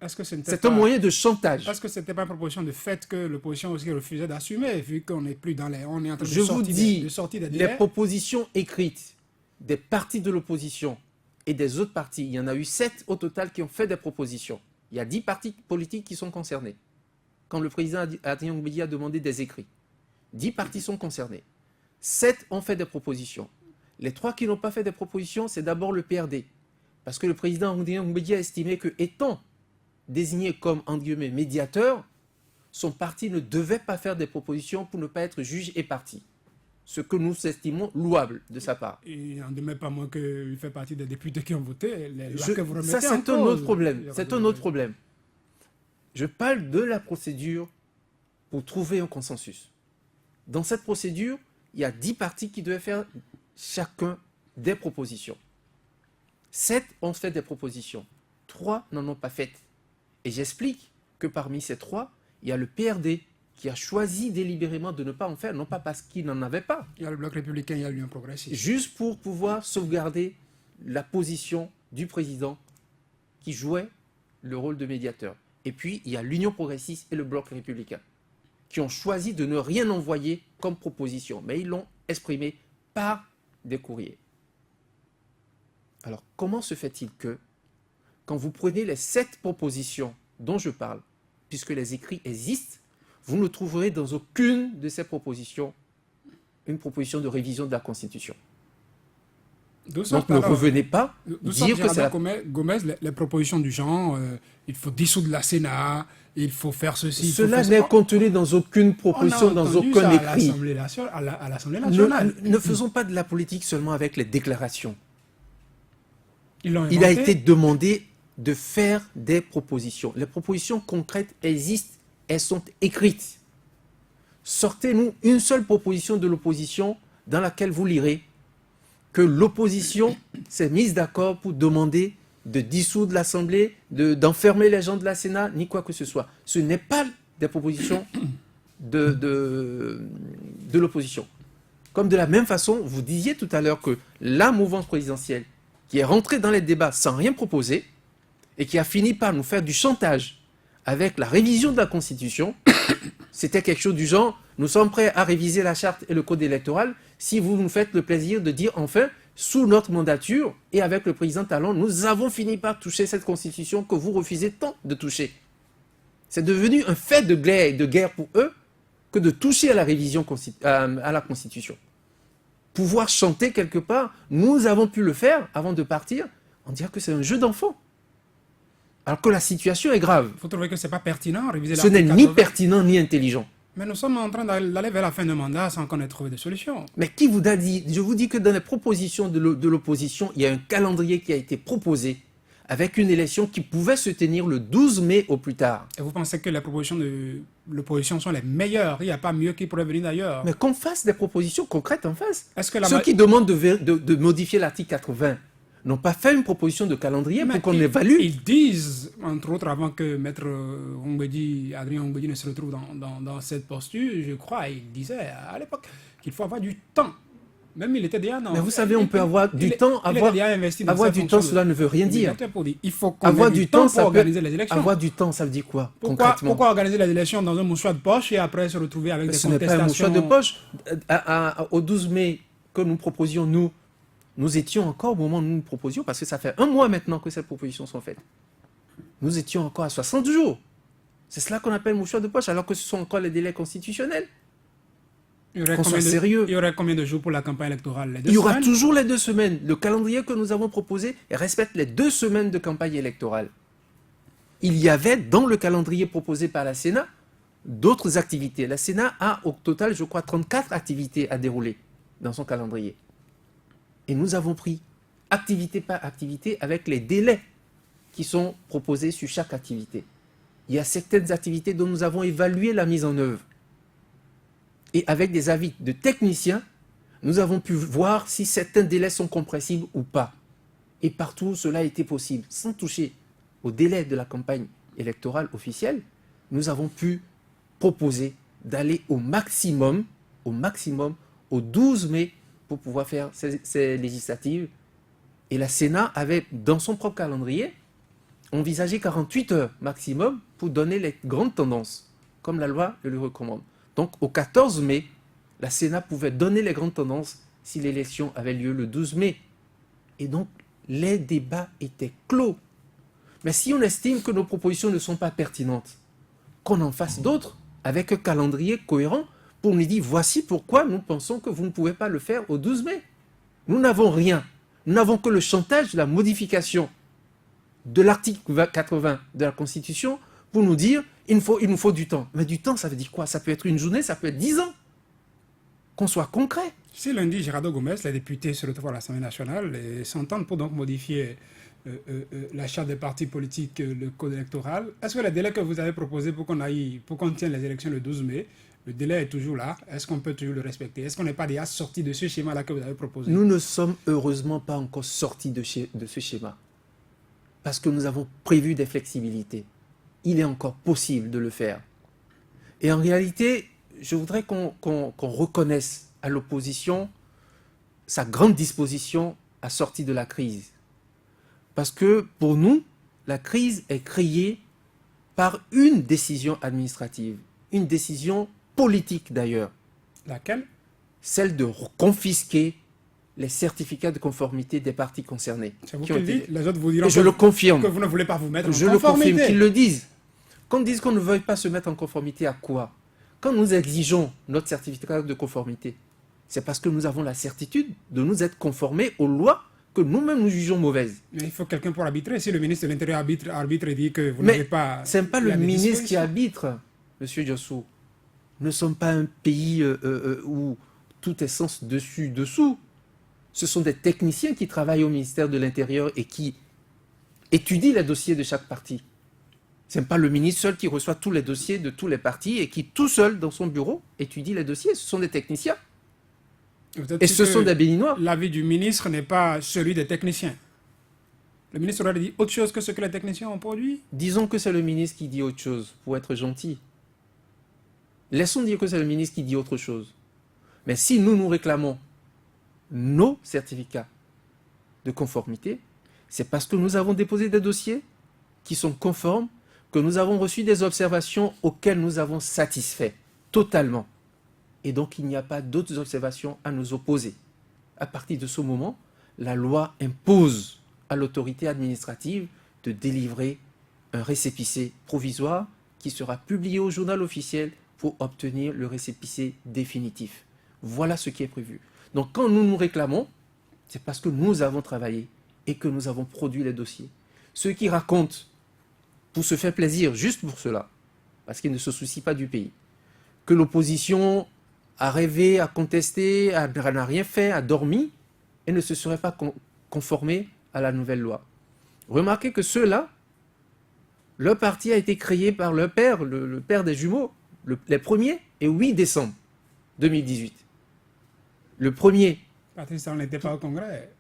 S1: Est-ce que ce n'était
S2: C'est
S1: pas...
S2: un moyen de chantage.
S1: Parce que ce n'était pas une proposition de fait que l'opposition aussi refusait d'assumer, vu qu'on n'est plus dans les... On est en train
S2: Je vous dis,
S1: de sortir des
S2: les
S1: délais.
S2: propositions écrites des partis de l'opposition et des autres partis, il y en a eu 7 au total qui ont fait des propositions. Il y a 10 partis politiques qui sont concernés. Quand le président Adrien Ngoueji a demandé des écrits, 10 partis sont concernés. 7 ont fait des propositions. Les 3 qui n'ont pas fait des propositions, c'est d'abord le PRD. Parce que le président Adrien Ngoueji a estimé que, étant désigné comme, entre guillemets, médiateur, son parti ne devait pas faire des propositions pour ne pas être juge et parti. Ce que nous estimons louable de sa part.
S1: Il n'en demeure pas moins qu'il fait partie des députés qui ont voté. Les lois que vous remettez
S2: Ça, c'est
S1: en
S2: un
S1: cause.
S2: autre problème. C'est un autre problème. Je parle de la procédure pour trouver un consensus. Dans cette procédure, il y a 10 partis qui devaient faire chacun des propositions. 7 ont fait des propositions. 3 n'en ont pas faites. Et j'explique que parmi ces 3, il y a le PRD qui a choisi délibérément de ne pas en faire, non pas parce qu'il n'en avait pas,
S1: Il y a le bloc républicain, il y a l'Union progressiste.
S2: juste pour pouvoir sauvegarder la position du président qui jouait le rôle de médiateur. Et puis, il y a l'Union progressiste et le bloc républicain qui ont choisi de ne rien envoyer comme proposition, mais ils l'ont exprimé par des courriers. Alors, comment se fait-il que, quand vous prenez les 7 propositions dont je parle, puisque les écrits existent, vous ne trouverez dans aucune de ces propositions une proposition de révision de la Constitution. Donc ne revenez pas dire que c'est la...
S1: Gomez, les propositions du genre, il faut dissoudre la Sénat, il faut faire ceci.
S2: Cela n'est contenu dans aucune proposition, dans aucun écrit.
S1: À l'Assemblée nationale.
S2: Ne faisons pas de la politique seulement avec les déclarations.
S1: Il
S2: a été demandé de faire des propositions. Les propositions concrètes existent, elles sont écrites. Sortez-nous une seule proposition de l'opposition dans laquelle vous lirez que l'opposition s'est mise d'accord pour demander de dissoudre l'Assemblée, d'enfermer les gens de la Sénat, ni quoi que ce soit. Ce n'est pas des propositions de l'opposition. Comme de la même façon, vous disiez tout à l'heure que la mouvance présidentielle qui est rentrée dans les débats sans rien proposer et qui a fini par nous faire du chantage avec la révision de la Constitution, c'était quelque chose du genre, nous sommes prêts à réviser la charte et le code électoral si vous nous faites le plaisir de dire enfin, sous notre mandature et avec le président Talon, nous avons fini par toucher cette Constitution que vous refusez tant de toucher. C'est devenu un fait de guerre pour eux que de toucher à la révision à la Constitution. Pouvoir chanter quelque part, nous avons pu le faire avant de partir, on dirait que c'est un jeu d'enfant. Alors que la situation est grave.
S1: Vous trouvez que ce n'est pas pertinent réviser
S2: Ce n'est ni pertinent ni intelligent.
S1: Mais nous sommes en train d'aller vers la fin du mandat sans qu'on ait trouvé de solution.
S2: Mais qui vous a dit? Je vous dis que dans les propositions de l'opposition, il y a un calendrier qui a été proposé avec une élection qui pouvait se tenir le 12 mai au plus tard.
S1: Et vous pensez que les propositions de l'opposition sont les meilleures? Il n'y a pas mieux qui pourrait venir d'ailleurs.
S2: Mais qu'on fasse des propositions concrètes en face.
S1: Est-ce que
S2: Ceux qui demandent de modifier l'article 80 n'ont pas fait une proposition de calendrier pour qu'on évalue.
S1: Ils disent, entre autres, avant que Maître Adrien Ngoueji ne se retrouve dans cette posture, je crois, il disait à l'époque qu'il faut avoir du temps. Même il était déjà dans...
S2: Mais vous savez, on peut avoir du temps. Avoir du temps, cela ne veut rien dire.
S1: Il faut qu'on
S2: avoir du temps
S1: pour organiser les élections.
S2: Avoir du temps, ça veut dire quoi, concrètement?
S1: Pourquoi organiser les élections dans un mouchoir de poche et après se retrouver avec des contestations?
S2: Ce n'est pas un mouchoir de poche. Au 12 mai, que nous proposions, nous étions encore au moment où nous proposions, parce que ça fait 1 mois maintenant que ces propositions sont faites. Nous étions encore à 60 jours. C'est cela qu'on appelle mouchoir de poche, alors que ce sont encore les délais constitutionnels. Qu'on soit sérieux.
S1: Il y aurait combien de jours pour la campagne électorale? Les 2
S2: Il y aura
S1: semaines?
S2: toujours les 2 semaines. Le calendrier que nous avons proposé respecte les 2 semaines de campagne électorale. Il y avait dans le calendrier proposé par la Sénat d'autres activités. La Sénat a au total, je crois, 34 activités à dérouler dans son calendrier. Et nous avons pris activité par activité avec les délais qui sont proposés sur chaque activité. Il y a certaines activités dont nous avons évalué la mise en œuvre. Et avec des avis de techniciens, nous avons pu voir si certains délais sont compressibles ou pas. Et partout, cela a été possible. Sans toucher au délai de la campagne électorale officielle, nous avons pu proposer d'aller au maximum, au 12 mai, pour pouvoir faire ces législatives. Et la Sénat avait, dans son propre calendrier, envisagé 48 heures maximum pour donner les grandes tendances, comme la loi le recommande. Donc, au 14 mai, la Sénat pouvait donner les grandes tendances si l'élection avait lieu le 12 mai. Et donc, les débats étaient clos. Mais si on estime que nos propositions ne sont pas pertinentes, qu'on en fasse d'autres avec un calendrier cohérent pour nous dire voici pourquoi nous pensons que vous ne pouvez pas le faire au 12 mai. Nous n'avons rien. Nous n'avons que le chantage de la modification de l'article 80 de la Constitution pour nous dire il nous faut du temps. Mais du temps, ça veut dire quoi? Ça peut être une journée, ça peut être 10 ans. Qu'on soit concret.
S1: Si lundi, Gerardo Gomes, les députés se retrouvent à l'Assemblée nationale et s'entendent pour donc modifier la charte des partis politiques, le code électoral, est-ce que le délai que vous avez proposé pour qu'on tienne les élections le 12 mai, le délai est toujours là? Est-ce qu'on peut toujours le respecter? Est-ce qu'on n'est pas déjà sorti de ce schéma-là que vous avez proposé?
S2: Nous ne sommes heureusement pas encore sortis de ce schéma. Parce que nous avons prévu des flexibilités. Il est encore possible de le faire. Et en réalité, je voudrais qu'on reconnaisse à l'opposition sa grande disposition à sortir de la crise. Parce que pour nous, la crise est créée par une décision administrative, une décision politique d'ailleurs.
S1: Laquelle?
S2: Celle de confisquer les certificats de conformité des partis concernés.
S1: C'est vous qui le dites? Les autres vous diront
S2: je le confirme.
S1: Que vous ne voulez pas vous mettre en
S2: Je
S1: conformité.
S2: le confirme, qu'ils le disent. Qu'on dise qu'on ne veuille pas se mettre en conformité à quoi? Quand nous exigeons notre certificat de conformité, c'est parce que nous avons la certitude de nous être conformés aux lois que nous-mêmes nous jugeons mauvaises.
S1: Mais il faut quelqu'un pour arbitrer. Si le ministre de l'Intérieur arbitre et dit que vous n'avez pas...
S2: Mais ce n'est pas le ministre qui arbitre, M. Diossou. Nous ne sommes pas un pays où tout est sens dessus-dessous. Ce sont des techniciens qui travaillent au ministère de l'Intérieur et qui étudient les dossiers de chaque parti. Ce n'est pas le ministre seul qui reçoit tous les dossiers de tous les partis et qui, tout seul, dans son bureau, étudie les dossiers. Ce sont des techniciens. Et ce sont des béninois.
S1: L'avis du ministre n'est pas celui des techniciens. Le ministre aurait dit autre chose que ce que les techniciens ont produit.
S2: Disons que c'est le ministre qui dit autre chose, pour être gentil. Laissons dire que c'est le ministre qui dit autre chose. Mais si nous réclamons nos certificats de conformité, c'est parce que nous avons déposé des dossiers qui sont conformes, que nous avons reçu des observations auxquelles nous avons satisfait totalement. Et donc, il n'y a pas d'autres observations à nous opposer. À partir de ce moment, la loi impose à l'autorité administrative de délivrer un récépissé provisoire qui sera publié au journal officiel pour obtenir le récépissé définitif. Voilà ce qui est prévu. Donc, quand nous réclamons, c'est parce que nous avons travaillé et que nous avons produit les dossiers. Ceux qui racontent, pour se faire plaisir, juste pour cela, parce qu'ils ne se soucient pas du pays, que l'opposition a rêvé, a contesté, n'a rien fait, a dormi et ne se serait pas conformé à la nouvelle loi. Remarquez que ceux-là, leur parti a été créé par leur père, le père des jumeaux, les 1er et 8 décembre 2018. Le premier...
S1: Patrice, on n'était pas au Congrès.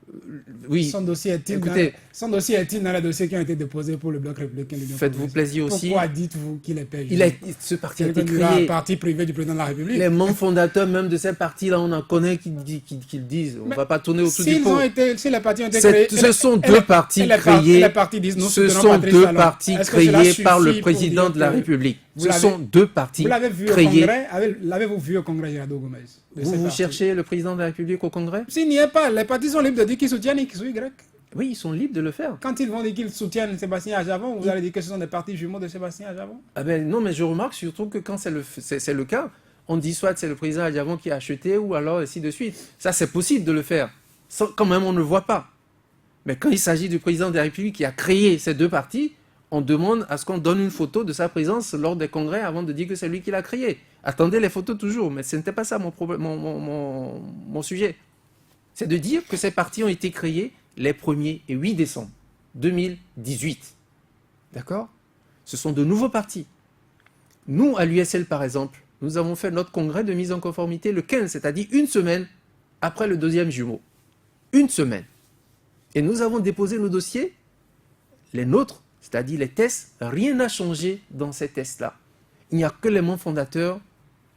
S2: Oui.
S1: Son dossier est-il dans les dossiers qui ont été déposés pour le Bloc républicain?
S2: Faites-vous plaisir aussi.
S1: Pourquoi dites-vous qu'il est payé?
S2: Ce parti a été créé. Un
S1: parti privé du président de la République.
S2: Les membres fondateurs même de ces partis-là, on en connaît qui le disent. On ne va pas tourner autour du pot.
S1: Si les partis ont été créés...
S2: Ce sont deux partis créés. Ce sont deux partis créés par le président de la République. Ce sont deux partis
S1: Vous l'avez vu
S2: créés.
S1: au Congrès, l'avez-vous vu au Congrès, Gerardo Gomez?
S2: Vous cherchez le président de la République au Congrès?
S1: S'il n'y est pas, les partis sont libres de dire qu'ils soutiennent X ou Y.
S2: Oui, ils sont libres de le faire.
S1: Quand ils vont dire qu'ils soutiennent Sébastien Ajavon, vous allez dire que ce sont des partis jumeaux de Sébastien Ajavon?
S2: Ah ben non, mais je remarque surtout que quand c'est le cas, on dit soit c'est le président Ajavon qui a acheté ou alors ainsi de suite. Ça, c'est possible de le faire. Quand même, on ne le voit pas. Mais quand il s'agit du président de la République qui a créé ces deux partis, on demande à ce qu'on donne une photo de sa présence lors des congrès avant de dire que c'est lui qui l'a créé. Attendez les photos toujours, mais ce n'était pas ça mon sujet. C'est de dire que ces partis ont été créés les 1er et 8 décembre 2018. D'accord? Ce sont de nouveaux partis. Nous, à l'USL par exemple, nous avons fait notre congrès de mise en conformité le 15, c'est-à-dire une semaine après le deuxième jumeau. Une semaine. Et nous avons déposé nos dossiers, les nôtres, c'est-à-dire les tests. Rien n'a changé dans ces tests-là. Il n'y a que les membres fondateurs,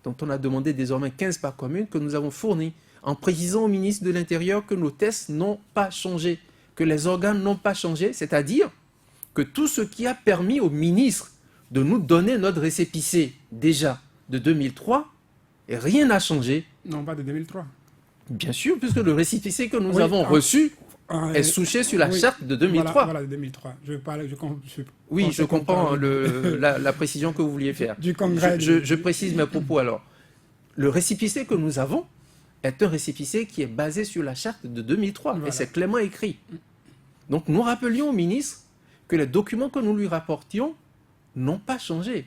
S2: dont on a demandé désormais 15 par commune, que nous avons fournis, en précisant au ministre de l'Intérieur que nos tests n'ont pas changé, que les organes n'ont pas changé, c'est-à-dire que tout ce qui a permis au ministre de nous donner notre récépissé déjà de 2003, et rien n'a changé.
S1: Non, pas de 2003.
S2: Bien sûr, puisque le récépissé que nous avons reçu est souché sur la charte de 2003.
S1: Voilà, de 2003.
S2: Oui, je comprends la précision que vous vouliez faire.
S1: Du congrès.
S2: Je précise mes propos alors. Le récépissé que nous avons est un récépissé qui est basé sur la charte de 2003, et c'est clairement écrit. Donc nous rappelions au ministre que les documents que nous lui rapportions n'ont pas changé.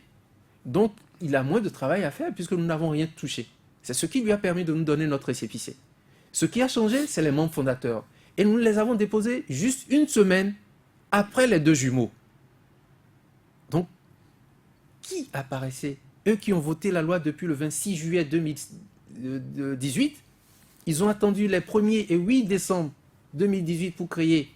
S2: Donc il a moins de travail à faire puisque nous n'avons rien touché. C'est ce qui lui a permis de nous donner notre récépissé. Ce qui a changé, c'est les membres fondateurs. Et nous les avons déposés juste une semaine après les deux jumeaux. Donc, qui apparaissait? Eux qui ont voté la loi depuis le 26 juillet 2018, ils ont attendu les 1er et 8 décembre 2018 pour créer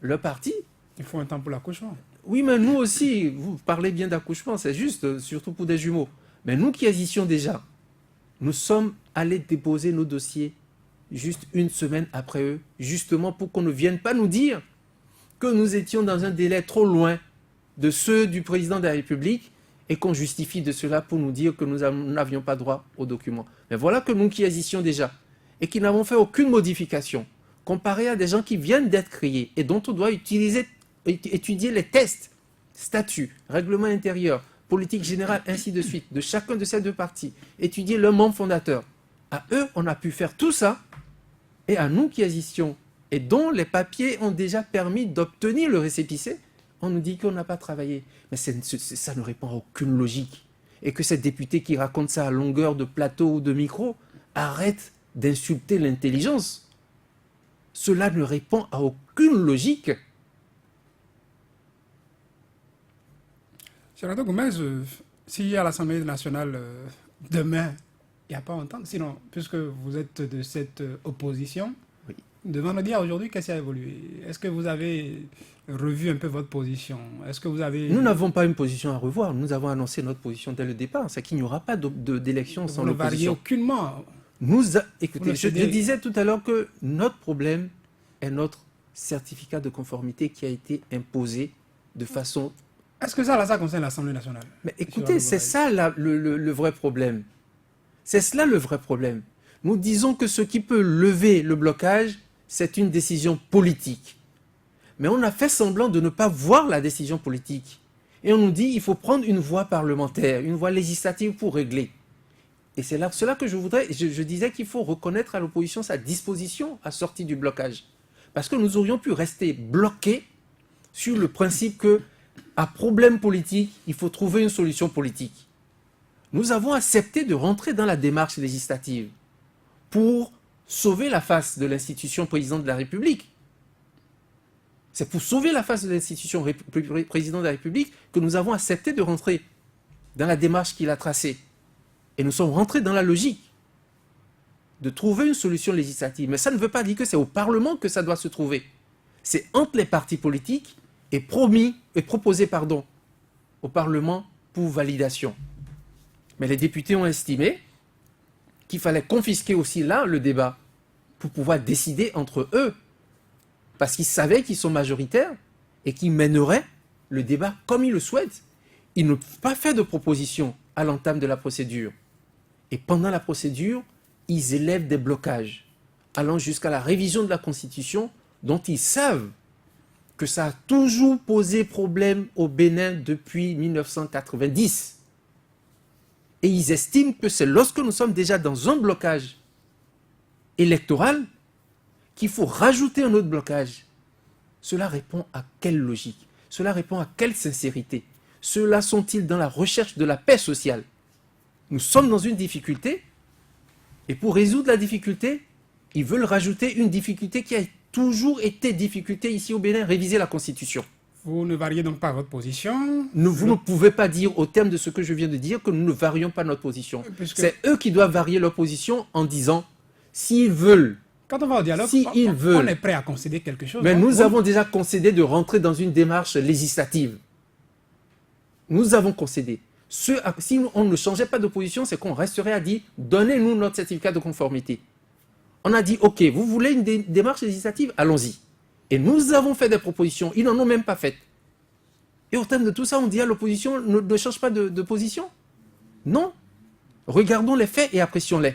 S2: le parti.
S1: Il faut un temps pour l'accouchement.
S2: Oui, mais nous aussi, vous parlez bien d'accouchement, c'est juste, surtout pour des jumeaux. Mais nous qui existions déjà, nous sommes allés déposer nos dossiers juste une semaine après eux, justement pour qu'on ne vienne pas nous dire que nous étions dans un délai trop loin de ceux du président de la République et qu'on justifie de cela pour nous dire que nous n'avions pas droit aux documents. Mais voilà que nous qui existions déjà et qui n'avons fait aucune modification, comparé à des gens qui viennent d'être créés et dont on doit étudier les tests, statuts, règlements intérieurs, politique générale, ainsi de suite, de chacun de ces deux partis, étudier leurs membres fondateurs. À eux, on a pu faire tout ça, et à nous qui existions, et dont les papiers ont déjà permis d'obtenir le récépissé, on nous dit qu'on n'a pas travaillé. Mais ça ne répond à aucune logique. Et que ces députés qui racontent ça à longueur de plateau ou de micro arrêtent d'insulter l'intelligence. Cela ne répond à aucune logique.
S1: Gerardo Gomez, s'il y a l'Assemblée nationale demain, il n'y a pas entente. Sinon, puisque vous êtes de cette opposition,
S2: oui,
S1: devant nous dire aujourd'hui qu'est-ce qui a évolué. Est-ce que vous avez revu un peu votre position? Est-ce que vous avez...
S2: Nous n'avons pas une position à revoir. Nous avons annoncé notre position dès le départ. C'est qu'il n'y aura pas d'élection sans l'opposition.
S1: Vous ne variez aucunement.
S2: Écoutez, je disais tout à l'heure que notre problème est notre certificat de conformité qui a été imposé de façon...
S1: Est-ce que ça concerne l'Assemblée nationale?
S2: Mais écoutez, c'est ça le vrai problème. C'est cela le vrai problème. Nous disons que ce qui peut lever le blocage, c'est une décision politique. Mais on a fait semblant de ne pas voir la décision politique. Et on nous dit qu'il faut prendre une voie parlementaire, une voie législative pour régler. Et c'est là cela que je disais qu'il faut reconnaître à l'opposition sa disposition à sortir du blocage. Parce que nous aurions pu rester bloqués sur le principe que à problème politique, il faut trouver une solution politique. Nous avons accepté de rentrer dans la démarche législative pour sauver la face de l'institution président de la République. C'est pour sauver la face de l'institution président de la République que nous avons accepté de rentrer dans la démarche qu'il a tracée. Et nous sommes rentrés dans la logique de trouver une solution législative. Mais ça ne veut pas dire que c'est au Parlement que ça doit se trouver. C'est entre les partis politiques et proposé au Parlement pour validation. Mais les députés ont estimé qu'il fallait confisquer aussi là le débat pour pouvoir décider entre eux. Parce qu'ils savaient qu'ils sont majoritaires et qu'ils mèneraient le débat comme ils le souhaitent. ils ne peuvent pas faire de proposition à l'entame de la procédure. Et pendant la procédure, ils élèvent des blocages, allant jusqu'à la révision de la Constitution, dont ils savent que ça a toujours posé problème au Bénin depuis 1990. Et ils estiment que c'est lorsque nous sommes déjà dans un blocage électoral qu'il faut rajouter un autre blocage. Cela répond à quelle logique? Cela répond à quelle sincérité? Ceux-là sont-ils dans la recherche de la paix sociale? Nous sommes dans une difficulté, et pour résoudre la difficulté, ils veulent rajouter une difficulté qui a toujours été difficulté ici au Bénin, réviser la Constitution.
S1: Vous ne variez donc pas votre position.
S2: Vous ne pouvez pas dire, au terme de ce que je viens de dire, que nous ne varions pas notre position.
S1: Puisque-
S2: C'est eux qui doivent varier leur position en disant, s'ils veulent,
S1: Quand on va au dialogue,
S2: Si ils
S1: on
S2: veulent.
S1: est prêt à concéder quelque chose.
S2: mais
S1: hein.
S2: nous
S1: Vous-
S2: avons déjà concédé de rentrer dans une démarche législative. Nous avons concédé. Si on ne changeait pas de position, c'est qu'on resterait à dire, donnez-nous notre certificat de conformité. On a dit, ok, vous voulez une démarche législative? Allons-y. Et nous avons fait des propositions. Ils n'en ont même pas faites. Et au terme de tout ça, on dit à l'opposition, ne change pas de position. Non. Regardons les faits et apprécions-les.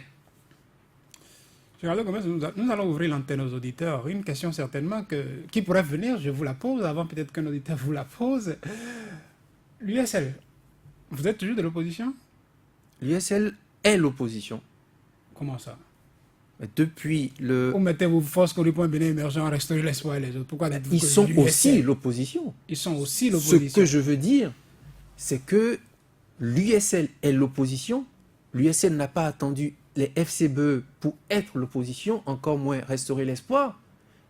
S1: Gérald Gomez, nous allons ouvrir l'antenne aux auditeurs. Une question certainement qui pourrait venir, je vous la pose, avant peut-être qu'un auditeur vous la pose. L'USL, vous êtes toujours de l'opposition?
S2: L'USL est l'opposition.
S1: Comment ça?
S2: Depuis le...
S1: Où mettez-vous force pour le point Bénin émergent, restaurer l'espoir et les autres? Pourquoi dites-vous
S2: Ils
S1: que
S2: sont
S1: l'USL?
S2: aussi l'opposition.
S1: Ils sont aussi
S2: Ce
S1: l'opposition.
S2: que je veux dire, c'est que l'USL est l'opposition. L'USL n'a pas attendu les FCBE pour être l'opposition, encore moins restaurer l'espoir.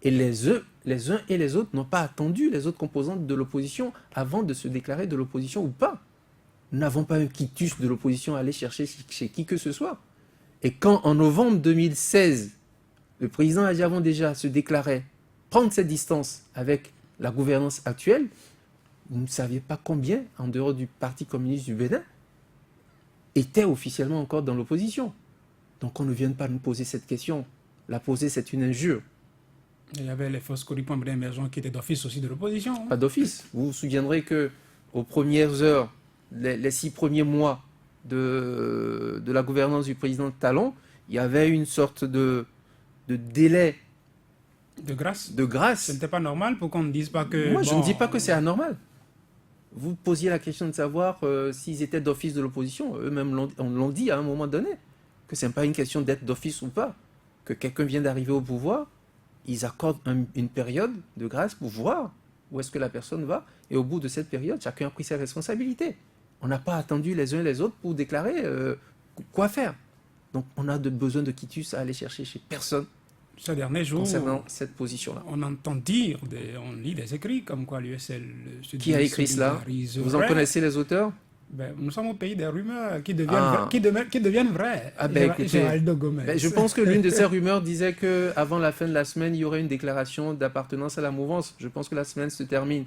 S2: Et les uns et les autres n'ont pas attendu les autres composantes de l'opposition avant de se déclarer de l'opposition ou pas. Nous n'avons pas un quitus de l'opposition à aller chercher chez qui que ce soit. Et quand en novembre 2016, le président Adjavon déjà se déclarait prendre ses distances avec la gouvernance actuelle, vous ne saviez pas combien, en dehors du Parti communiste du Bénin, étaient officiellement encore dans l'opposition. Donc on ne vient pas nous poser cette question. La poser, c'est une injure.
S1: Il y avait les forces Coripoint Bénin émergent qui étaient d'office aussi de l'opposition. hein.
S2: Pas d'office. Vous vous souviendrez que aux premières heures, les 6 premiers mois de la gouvernance du président Talon, il y avait une sorte de délai
S1: De grâce.
S2: de grâce.
S1: Ce n'était pas normal pour qu'on ne dise pas que...
S2: Moi, je
S1: bon,
S2: ne dis pas que c'est anormal. Vous posiez la question de savoir s'ils étaient d'office de l'opposition. Eux-mêmes l'ont dit à un moment donné, que ce n'est pas une question d'être d'office ou pas. Que quelqu'un vient d'arriver au pouvoir, ils accordent une période de grâce pour voir où est-ce que la personne va. Et au bout de cette période, chacun a pris ses responsabilités. On n'a pas attendu les uns et les autres pour déclarer quoi faire. Donc on a besoin de quitus à aller chercher chez personne
S1: Ce dernier jour,
S2: concernant cette position-là.
S1: on entend dire, on lit des écrits comme quoi l'USL se
S2: Qui a écrit cela?
S1: solidariserait.
S2: Vous en connaissez les auteurs?
S1: Ben, nous sommes au pays des rumeurs qui deviennent,
S2: Ah.
S1: qui deviennent vraies.
S2: Ah ben, écoutez,
S1: Géraldo Gomez.
S2: Je pense que l'une de ces rumeurs disait qu'avant la fin de la semaine, il y aurait une déclaration d'appartenance à la mouvance. Je pense que la semaine se termine.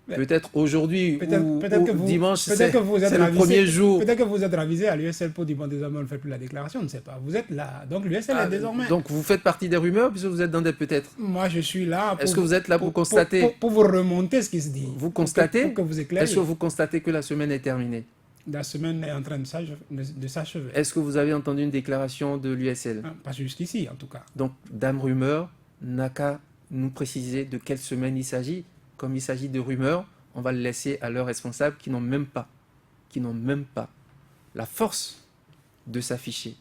S1: Mais-
S2: Peut-être aujourd'hui
S1: Peut-être que
S2: ou
S1: vous,
S2: dimanche,
S1: peut-être
S2: c'est
S1: que vous êtes
S2: c'est le
S1: ravisé-
S2: premier jour.
S1: Peut-être que vous êtes ravisé à l'USL pour dire bon désormais on ne fait plus la déclaration, on ne sait pas. Vous êtes là, donc l'USL
S2: Ah,
S1: est désormais.
S2: donc vous faites partie des rumeurs puisque vous êtes dans des peut-être.
S1: Moi je suis là.
S2: Est-ce que vous êtes là pour constater
S1: pour vous remonter ce qui se dit.
S2: Vous constatez
S1: pour que vous éclairez.
S2: Est-ce que vous constatez que la semaine est terminée?
S1: La semaine est en train de s'achever.
S2: Est-ce que vous avez entendu une déclaration de l'USL?
S1: Pas jusqu'ici en tout cas.
S2: Donc, Dame Rumeur n'a qu'à nous préciser de quelle semaine il s'agit. Comme il s'agit de rumeurs, on va le laisser à leurs responsables qui n'ont même pas la force de s'afficher.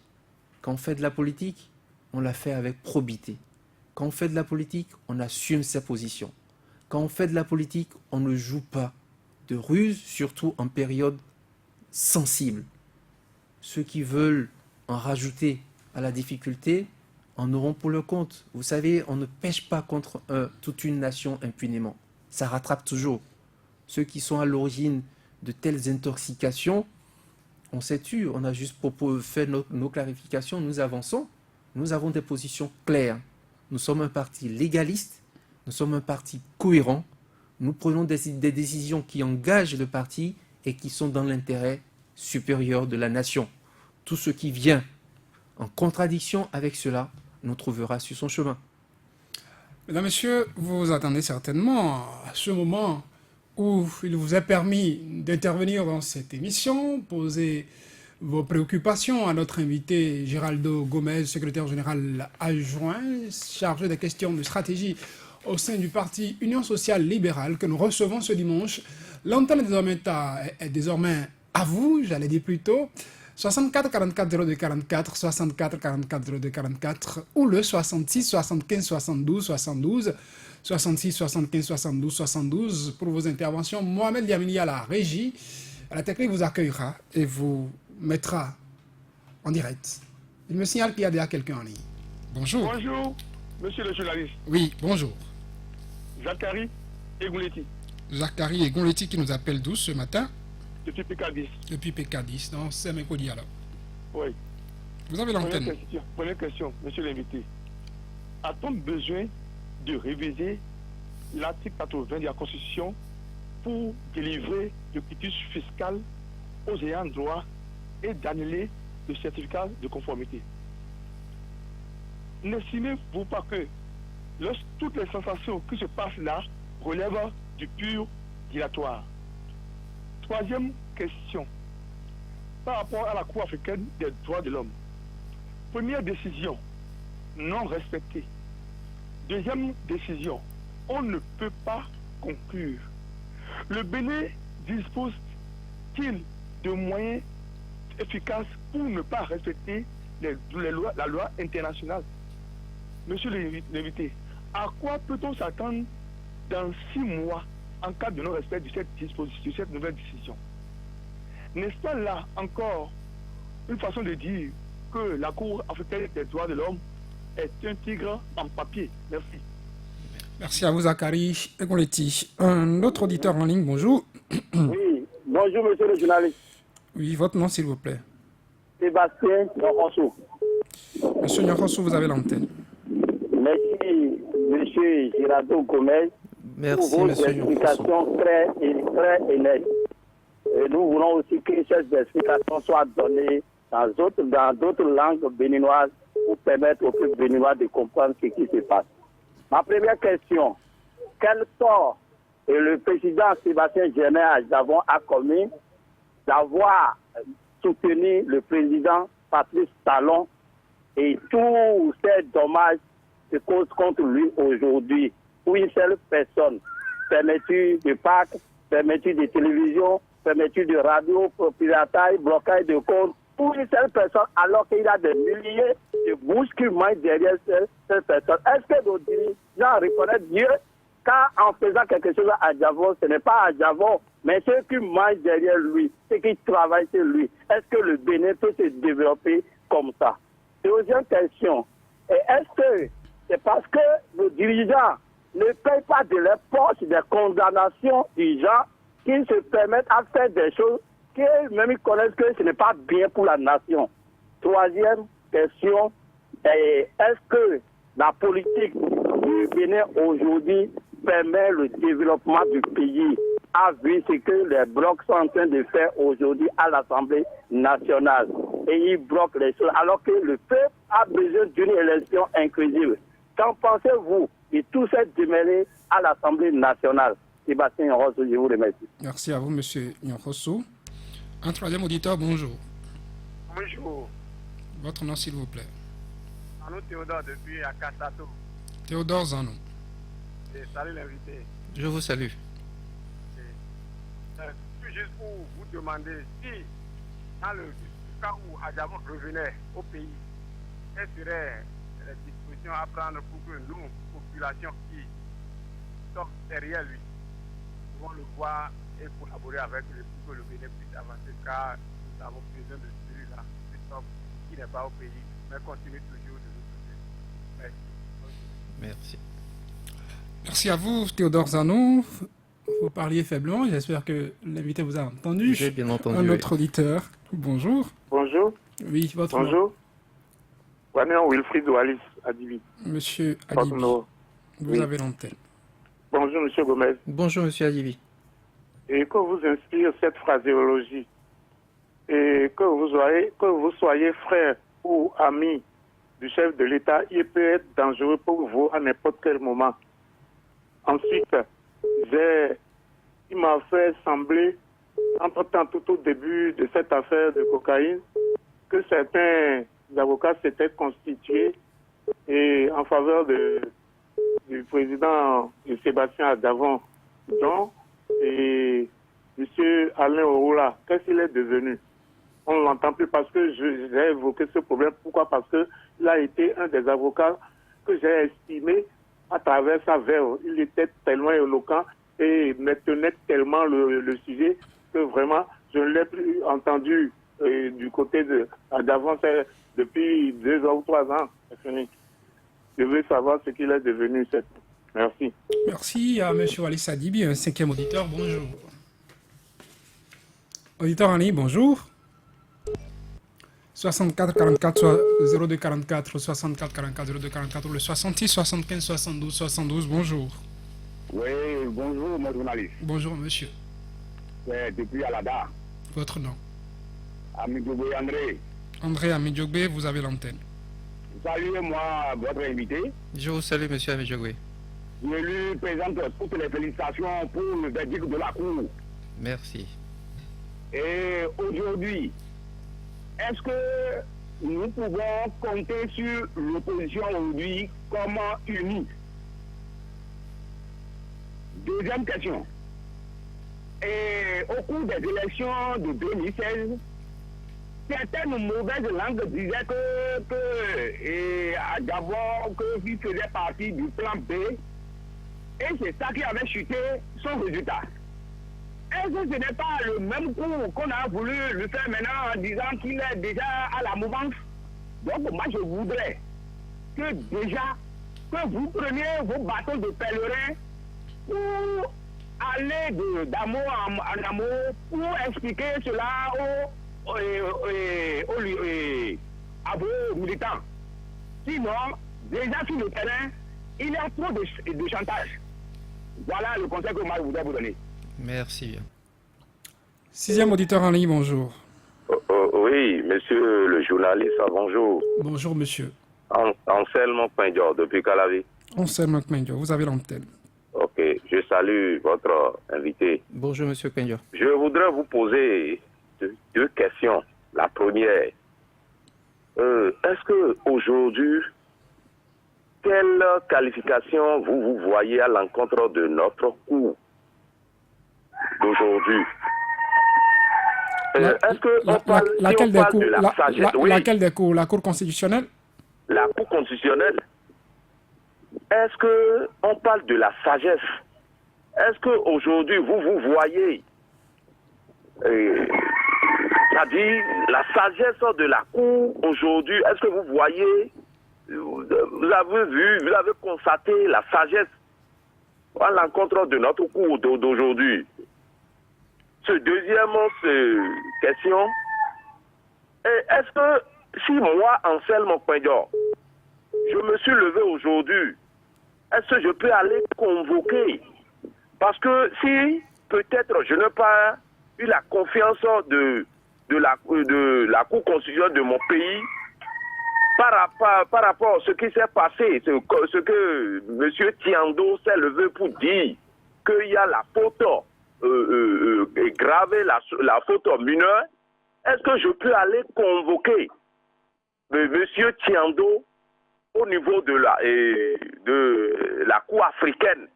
S2: Quand on fait de la politique, on la fait avec probité. Quand on fait de la politique, on assume sa position. Quand on fait de la politique, on ne joue pas de ruse, surtout en période sensible. Ceux qui veulent en rajouter à la difficulté en auront pour le compte. Vous savez, on ne pêche pas contre toute une nation impunément. Ça rattrape toujours. Ceux qui sont à l'origine de telles intoxications, on s'est tu, on a juste fait nos clarifications, nous avançons, nous avons des positions claires. Nous sommes un parti légaliste, nous sommes un parti cohérent, nous prenons des décisions qui engagent le parti et qui sont dans l'intérêt supérieur de la nation. Tout ce qui vient en contradiction avec cela nous trouvera sur son chemin.
S1: Mesdames, Messieurs, vous attendez certainement à ce moment où il vous est permis d'intervenir dans cette émission, poser vos préoccupations à notre invité Géraldo Gomez, secrétaire général adjoint, chargé des questions de stratégie au sein du parti Union sociale libérale que nous recevons ce dimanche. L'antenne est désormais à vous, j'allais dire plutôt. 64 44 02 44, 64 44 02 44 ou le 66 75 72 72, 66 75 72 72 pour vos interventions. Mohamed Yamini à la régie, à la technique vous accueillera et vous mettra en direct. Il me signale qu'il y a déjà quelqu'un en ligne. Bonjour.
S3: Bonjour, monsieur le journaliste.
S1: Oui, bonjour.
S3: Zachary Egouleti.
S1: Zachary Egouleti qui nous appelle d'où ce matin?
S3: Depuis PK10.
S1: Depuis PK10, dans Sémécodi alors.
S3: Oui.
S1: Vous avez l'antenne.
S3: Première question, monsieur l'invité. A-t-on besoin de réviser l'article 80 de la Constitution pour délivrer le quitus fiscal aux ayants droit et d'annuler le certificat de conformité? N'estimez-vous pas que toutes les sensations qui se passent là relèvent du pur dilatoire? Troisième question, par rapport à la Cour africaine des droits de l'homme. Première décision, non respectée. Deuxième décision, on ne peut pas conclure. Le Bénin dispose-t-il de moyens efficaces pour ne pas respecter la loi internationale? Monsieur l'invité, à quoi peut-on s'attendre dans 6 mois en cas de non-respect de cette nouvelle décision? N'est-ce pas là encore une façon de dire que la Cour africaine des droits de l'homme est un tigre en papier? Merci.
S1: Merci à vous, Zachary Egouleti. Un autre auditeur en ligne, bonjour.
S4: Oui, bonjour monsieur le journaliste.
S1: Oui, votre nom s'il vous plaît.
S4: Sébastien Nyonrosso.
S1: Monsieur Nyonrosso, vous avez l'antenne.
S4: Merci monsieur Géraldo Gomez
S2: Merci,
S4: pour vos
S2: monsieur
S4: explications très et nettes. Et nous voulons aussi que ces explications soient données dans d'autres langues béninoises pour permettre aux peuples béninois de comprendre ce qui se passe. Ma première question, quel tort le président Sébastien Germain Adjavon a commis d'avoir soutenu le président Patrice Talon et tous ces dommages se causent contre lui aujourd'hui pour une seule personne? Fermeture de parcs, fermeture de télévision, fermeture de radio, piratage, blocage de comptes, pour une seule personne, alors qu'il y a des milliers de bouches qui mangent derrière cette personne. Est-ce que nos dirigeants reconnaissent Dieu car en faisant quelque chose à Adjavon, ce n'est pas Adjavon, mais ceux qui mangent derrière lui, ceux qui travaillent sur lui? Est-ce que le Bénin peut se développer comme ça? Deuxième question, est-ce que c'est parce que nos dirigeants ne payent pas de leur poche des condamnations des gens qu'ils se permettent à faire des choses qu'eux-mêmes connaissent que ce n'est pas bien pour la nation? Troisième question, est-ce que la politique du Bénin aujourd'hui permet le développement du pays, a vu ce que les blocs sont en train de faire aujourd'hui à l'Assemblée nationale? Et ils bloquent les choses alors que le peuple a besoin d'une élection inclusive. Qu'en pensez-vous de tous ces démêlés à l'Assemblée nationale? Sébastien Nyonrosso, je vous remercie.
S1: Merci à vous, monsieur Nyonrosso. Un troisième auditeur, bonjour.
S3: Bonjour.
S1: Votre nom, s'il vous plaît.
S3: Anou Théodore depuis Akasato.
S1: Théodore Zanou.
S3: Salut l'invité.
S2: Je vous salue.
S3: Juste pour vous demander si, dans le cas où Adjavon revenait au pays, quelles seraient les dispositions à prendre pour que nous, population qui sommes derrière lui, pouvons le voir et collaborer avec lui pour que le Bénin puisse avancer, car nous avons besoin de celui-là, qui n'est pas au pays, mais continue toujours de nous soutenir. Merci.
S2: Merci.
S1: Merci à vous, Théodore Zanou. Vous parliez faiblement, j'espère que l'invité vous a entendu.
S2: J'ai bien entendu.
S1: Un autre auditeur, bonjour.
S3: Bonjour.
S1: Oui, votre nom.
S3: Bonjour. Wannéon Wilfried Wallis, Adibi.
S1: Monsieur Adibi, vous
S3: Oui.
S1: avez l'antenne.
S3: Bonjour, monsieur Gomez.
S2: Bonjour, monsieur Adibi.
S3: Et que vous inspire cette phraséologie, et que vous soyez frère ou ami du chef de l'État, il peut être dangereux pour vous à n'importe quel moment. Ensuite, j'ai qui m'a fait sembler, entre-temps, tout au début de cette affaire de cocaïne, que certains avocats s'étaient constitués et en faveur du président Sébastien Adjavon, Jean, et M. Alain Orula. Qu'est-ce qu'il est devenu? On ne l'entend plus parce que j'ai évoqué ce problème. Pourquoi? Parce qu'il a été un des avocats que j'ai estimé à travers sa verve. Il était tellement éloquent et maintenait tellement le sujet que vraiment, je ne l'ai plus entendu du côté d'avant, depuis 2 ans ou 3 ans. C'est fini. Je veux savoir ce qu'il est devenu. Merci.
S1: Merci à M. Walid Sadibi, un 5e auditeur. Bonjour. Auditeur en ligne, bonjour. 64 44 02 44 64 44 02 44 le 66 75 72 72. Bonjour.
S5: Oui, bonjour mon journaliste.
S1: Bonjour monsieur.
S5: C'est depuis Alada.
S1: Votre nom?
S5: Amidjogbe André.
S1: André Amidjogbe, vous avez l'antenne.
S5: Saluez-moi votre invité.
S2: Je vous salue, monsieur Amidjogbe.
S5: Je lui présente toutes les félicitations pour le verdict de la Cour.
S2: Merci.
S5: Et aujourd'hui, est-ce que nous pouvons compter sur l'opposition aujourd'hui comme unie? Deuxième question. Et au cours des élections de 2016, certaines mauvaises langues disaient qu'il faisait partie du plan B, et c'est ça qui avait chuté son résultat. Est-ce que ce n'est pas le même coup qu'on a voulu lui faire maintenant en disant qu'il est déjà à la mouvance? Donc moi je voudrais que déjà que vous preniez vos bâtons de pèlerin pour aller d'amour en amour pour expliquer cela à vos militants. Sinon, déjà sur le terrain, il y a trop de chantage. Voilà le conseil que moi je voudrais vous donner.
S2: Merci.
S1: 6e auditeur en ligne, bonjour.
S6: Oui, monsieur le journaliste, bonjour.
S1: Bonjour monsieur.
S6: Anselme Pindior, depuis Calavi.
S1: Anselme Pindior, vous avez l'antenne.
S6: Ok, je salue votre invité.
S2: Bonjour, monsieur Kenyo.
S6: Je voudrais vous poser deux questions. La première, est-ce que aujourd'hui, quelle qualification vous voyez à l'encontre de notre cours d'aujourd'hui? Est-ce que
S1: laquelle des cours?
S6: de la sagesse, oui,
S1: laquelle des cours? La Cour constitutionnelle?
S6: La Cour constitutionnelle. Est-ce que on parle de la sagesse? Est-ce que aujourd'hui vous voyez, c'est-à-dire la sagesse de la Cour aujourd'hui? Est-ce que vous voyez, vous avez vu, vous avez constaté la sagesse à l'encontre de notre Cour d'aujourd'hui? Ce deuxième question, est-ce que si moi, Anselme Pindior, je me suis levé aujourd'hui, est-ce que je peux aller convoquer? Parce que si peut-être je n'ai pas eu la confiance de la Cour constitutionnelle de mon pays par rapport à ce qui s'est passé, ce que M. Tiando s'est levé pour dire qu'il y a la faute gravée, la faute mineure, est-ce que je peux aller convoquer M. Tiando au niveau de la Cour africaine?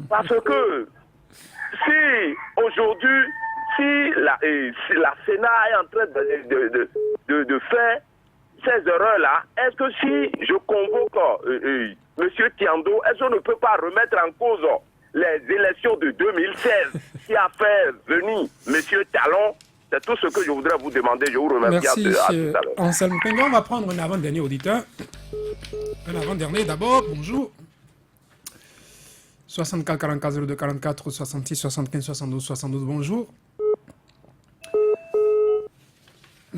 S6: Parce que si aujourd'hui, si la Sénat est en train de faire ces erreurs-là, est-ce que si je convoque M. Tiando, est-ce qu'on ne peut pas remettre en cause les élections de 2016 qui a fait venir M. Talon? C'est tout ce que je voudrais vous demander. Je vous remercie.
S1: Merci,
S6: à tout à l'heure.
S1: Anselme Pindior. On va prendre un avant-dernier auditeur. Un avant-dernier d'abord, bonjour. 64 44 02 44 66 75 72 72, bonjour.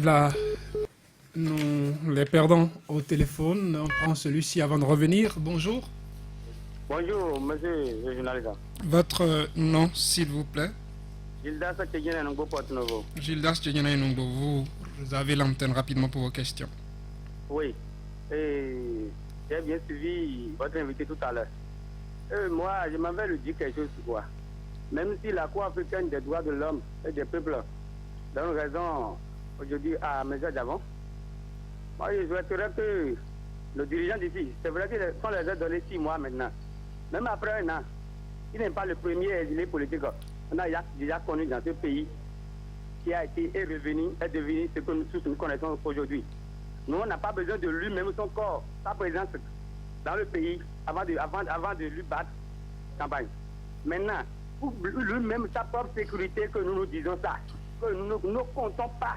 S1: Là, nous les perdons au téléphone. On prend celui-ci avant de revenir. Bonjour.
S5: Bonjour, monsieur le journaliste.
S1: Votre nom, s'il vous plaît?
S5: Gildas Tchegien Nongbo Porte-Novo.
S1: Gildas Tchegien Nongbo, vous avez l'antenne rapidement pour vos questions.
S5: Oui, j'ai bien suivi votre invité tout à l'heure. Moi, je m'avais lui dire quelque chose, quoi.
S4: même si la Cour africaine des droits de l'homme et des peuples donne raison aujourd'hui à M. Diavon, moi je souhaiterais que le dirigeant d'ici, c'est vrai qu'on les a donné 6 mois maintenant, même après un an, il n'est pas le premier exilé politique. On a déjà connu dans ce pays qui a été est devenu ce que nous tous nous connaissons aujourd'hui. Nous, on n'a pas besoin de lui, même son corps, sa présence dans le pays avant de lui battre campagne. Maintenant, pour lui-même sa propre sécurité que nous nous disons ça, que nous ne comptons pas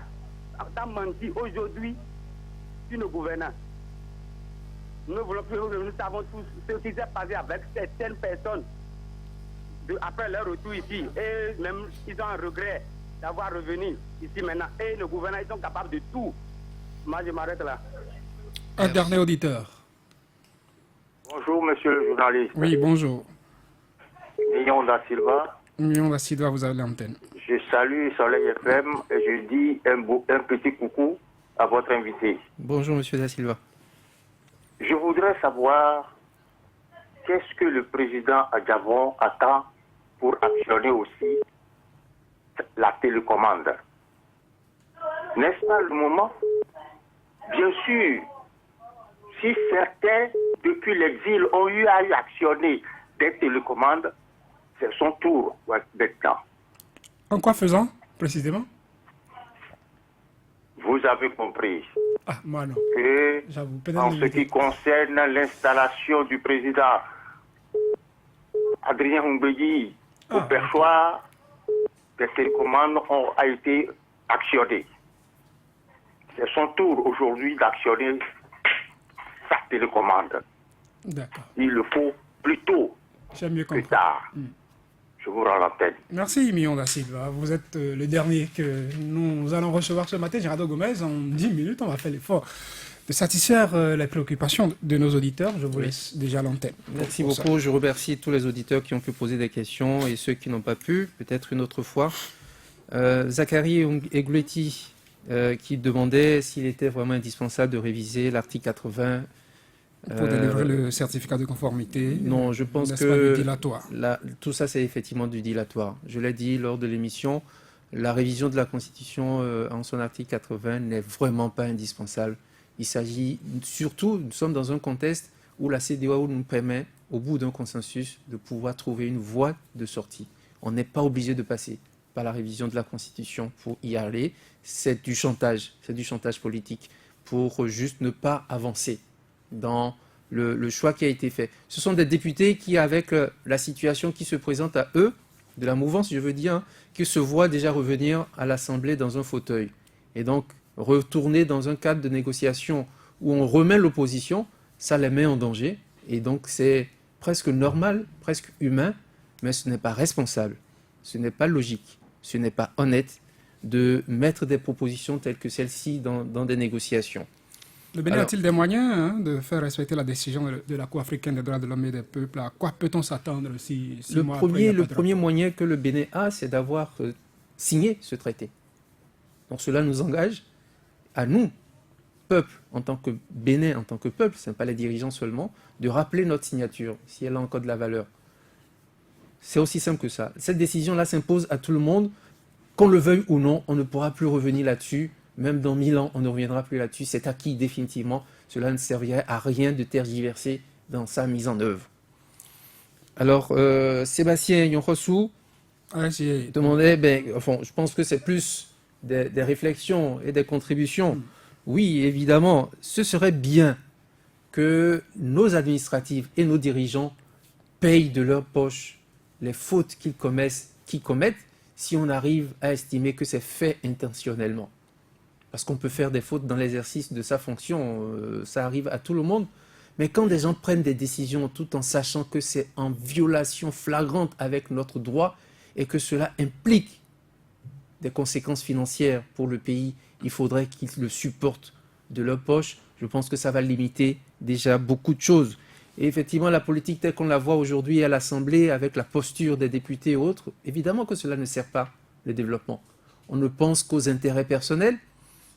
S4: tant menti aujourd'hui sur nos gouvernants. Nous savons tous ce qui s'est passé avec certaines personnes après leur retour ici. Et même ils ont un regret d'avoir revenu ici maintenant. Et nos gouvernants, ils sont capables de tout. Moi, je m'arrête là.
S1: Un dernier auditeur.
S7: Bonjour, monsieur le journaliste.
S1: Oui, bonjour.
S7: Million da Silva.
S1: Million da Silva, vous avez l'antenne.
S7: Je salue Soleil FM et je dis un petit coucou à votre invité.
S2: Bonjour, monsieur da Silva.
S7: Je voudrais savoir qu'est-ce que le président Adjavon attend pour actionner aussi la télécommande. N'est-ce pas le moment? Bien sûr, si certains, depuis l'exil, ont eu à actionner des télécommandes, c'est son tour maintenant.
S1: En quoi faisant, précisément?
S7: Vous avez compris
S1: Ah, moi non.
S7: que,
S1: J'avoue,
S7: en ce qui concerne l'installation du président Adrien Humbegi au perchoir, les télécommandes ont été actionnées. C'est son tour aujourd'hui d'actionner sa télécommande.
S1: D'accord.
S7: Il le faut plus tôt
S1: J'ai mieux
S7: que
S1: compris.
S7: tard. Je vous rends l'antenne.
S1: Merci, Million da Silva. Vous êtes le dernier que nous allons recevoir ce matin, Gerardo Gomez. En 10 minutes, on va faire l'effort de satisfaire les préoccupations de nos auditeurs. Je vous laisse déjà l'antenne.
S2: Merci
S1: pour ça.
S2: beaucoup. Je remercie tous les auditeurs qui ont pu poser des questions et ceux qui n'ont pas pu, peut-être une autre fois. Zachary Eglueti qui demandait s'il était vraiment indispensable de réviser l'article 80.
S1: Pour délivrer le certificat de conformité.
S2: Non, je pense
S1: n'est-ce pas,
S2: que
S1: du dilatoire.
S2: tout ça, c'est effectivement du dilatoire. Je l'ai dit lors de l'émission, la révision de la Constitution en son article 80 n'est vraiment pas indispensable. Il s'agit surtout, nous sommes dans un contexte où la CEDEAO nous permet, au bout d'un consensus, de pouvoir trouver une voie de sortie. On n'est pas obligé de passer par la révision de la Constitution pour y aller. C'est du chantage politique pour juste ne pas avancer dans le choix qui a été fait. Ce sont des députés qui, avec la situation qui se présente à eux, de la mouvance, je veux dire, qui se voient déjà revenir à l'Assemblée dans un fauteuil. Et donc, retourner dans un cadre de négociation où on remet l'opposition, ça les met en danger. Et donc, c'est presque normal, presque humain, mais ce n'est pas responsable, ce n'est pas logique, ce n'est pas honnête de mettre des propositions telles que celle-ci dans des négociations.
S1: Le Bénin a-t-il des moyens de faire respecter la décision de la Cour africaine des droits de l'homme et des peuples? À quoi peut-on s'attendre si
S2: Le
S1: mois après, il n'y a pas de
S2: premier
S1: rapport?
S2: moyen que le Bénin a, c'est d'avoir signé ce traité. Donc cela nous engage, à nous, peuple, en tant que Bénin, en tant que peuple, ce n'est pas les dirigeants seulement, de rappeler notre signature, si elle a encore de la valeur. C'est aussi simple que ça. Cette décision-là s'impose à tout le monde, qu'on le veuille ou non, on ne pourra plus revenir là-dessus. Même dans 1000 ans, on ne reviendra plus là-dessus. C'est acquis définitivement. Cela ne servirait à rien de tergiverser dans sa mise en œuvre. Alors, Sébastien Yonrossou demandait, je pense que c'est plus des réflexions et des contributions. Oui, évidemment, ce serait bien que nos administratifs et nos dirigeants payent de leur poche les fautes qu'ils commettent si on arrive à estimer que c'est fait intentionnellement. Parce qu'on peut faire des fautes dans l'exercice de sa fonction, ça arrive à tout le monde. Mais quand des gens prennent des décisions tout en sachant que c'est en violation flagrante avec notre droit et que cela implique des conséquences financières pour le pays, il faudrait qu'ils le supportent de leur poche. Je pense que ça va limiter déjà beaucoup de choses. Et effectivement, la politique telle qu'on la voit aujourd'hui à l'Assemblée, avec la posture des députés et autres, évidemment que cela ne sert pas le développement. On ne pense qu'aux intérêts personnels.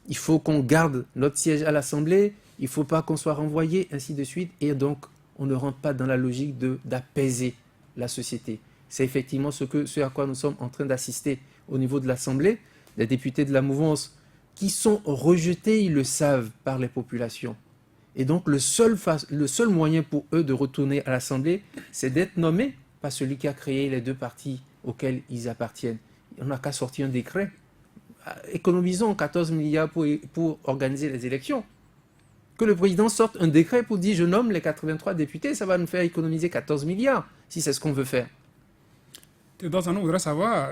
S2: Il faut qu'on garde notre siège à l'Assemblée, il ne faut pas qu'on soit renvoyé, ainsi de suite. Et donc, on ne rentre pas dans la logique d'apaiser la société. C'est effectivement ce à quoi nous sommes en train d'assister au niveau de l'Assemblée. Les députés de la mouvance qui sont rejetés, ils le savent, par les populations. Et donc le seul moyen pour eux de retourner à l'Assemblée, c'est d'être nommés par celui qui a créé les deux partis auxquels ils appartiennent. On n'a qu'à sortir un décret. Économisons 14 milliards pour organiser les élections. Que le président sorte un décret pour dire je nomme les 83 députés, ça va nous faire économiser 14 milliards, si c'est ce qu'on veut faire.
S1: Dans un, on voudrait savoir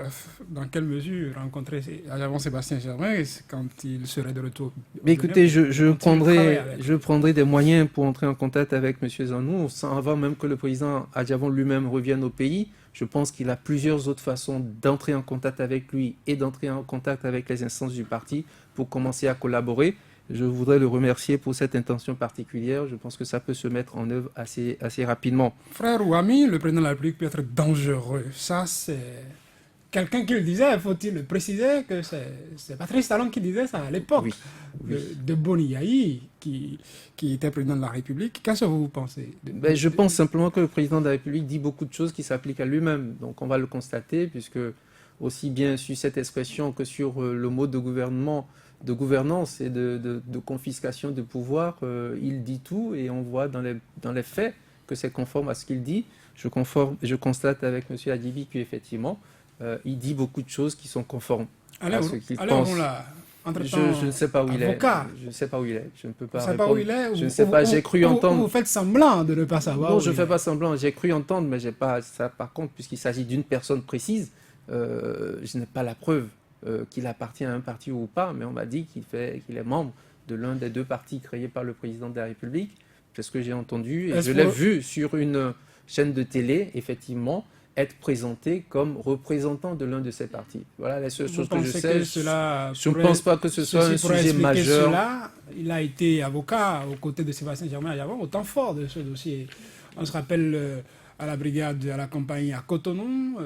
S1: dans quelle mesure rencontrer avant Sébastien Germain quand il serait de retour.
S2: Mais écoutez, je prendrai des moyens pour entrer en contact avec M. Zanou, sans avant même que le président Adjavon lui-même revienne au pays. Je pense qu'il a plusieurs autres façons d'entrer en contact avec lui et d'entrer en contact avec les instances du parti pour commencer à collaborer. Je voudrais le remercier pour cette intention particulière. Je pense que ça peut se mettre en œuvre assez rapidement.
S1: Frère ou ami, le président de la République peut être dangereux. Ça, c'est quelqu'un qui le disait, faut-il le préciser, que c'est Patrice Talon qui disait ça à l'époque,
S2: oui.
S1: de Boni Yahi, qui était président de la République. Qu'est-ce que vous pensez
S2: Je pense simplement que le président de la République dit beaucoup de choses qui s'appliquent à lui-même. Donc on va le constater, puisque aussi bien sur cette expression que sur le mot de gouvernance et de confiscation de pouvoir, il dit tout et on voit dans les faits que c'est conforme à ce qu'il dit. Je constate avec M. Adibi qu'effectivement, il dit beaucoup de choses qui sont conformes à ce qu'il pense. Je ne sais pas où il est. Je ne sais pas où il est. Je ne peux pas répondre. Je ne sais pas. J'ai cru entendre.
S1: Vous faites semblant de ne pas savoir.
S2: Non, je ne fais pas semblant. J'ai cru entendre, mais j'ai pas ça. Par contre, puisqu'il s'agit d'une personne précise, je n'ai pas la preuve qu'il appartient à un parti ou pas, mais on m'a dit qu'il est membre de l'un des deux partis créés par le président de la République. C'est ce que j'ai entendu et je l'ai vu sur une chaîne de télé, effectivement, être présenté comme représentant de l'un de ces partis. Voilà la seule chose que je sais. Je ne pense pas que ce soit un sujet majeur.
S1: Il a été avocat aux côtés de Sébastien Germain au temps fort de ce dossier. On se rappelle à la brigade, à la campagne à Cotonou,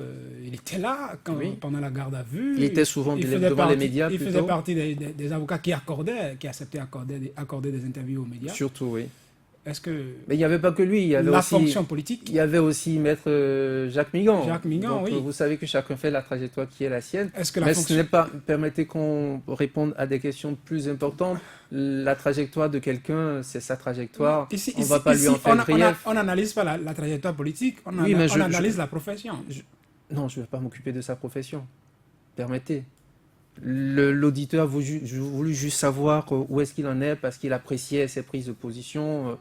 S1: il était là pendant la garde à vue.
S2: Il était souvent devant les médias.
S1: Il faisait partie des avocats qui acceptaient d'accorder des interviews aux médias.
S2: Surtout, oui.
S1: Est-ce que
S2: mais il n'y avait pas que lui, il y avait
S1: fonction politique.
S2: Il y avait aussi maître Jacques Migan.
S1: Donc,
S2: oui. Vous savez que chacun fait la trajectoire qui est la sienne.
S1: Mais
S2: ce n'est pas. Permettez qu'on réponde à des questions plus importantes. La trajectoire de quelqu'un, c'est sa trajectoire. On ne va pas lui en faire grief.
S1: On n'analyse pas la trajectoire politique. On analyse la profession.
S2: Non, je ne vais pas m'occuper de sa profession. Permettez. L'auditeur a voulu juste savoir où est-ce qu'il en est parce qu'il appréciait ses prises de position.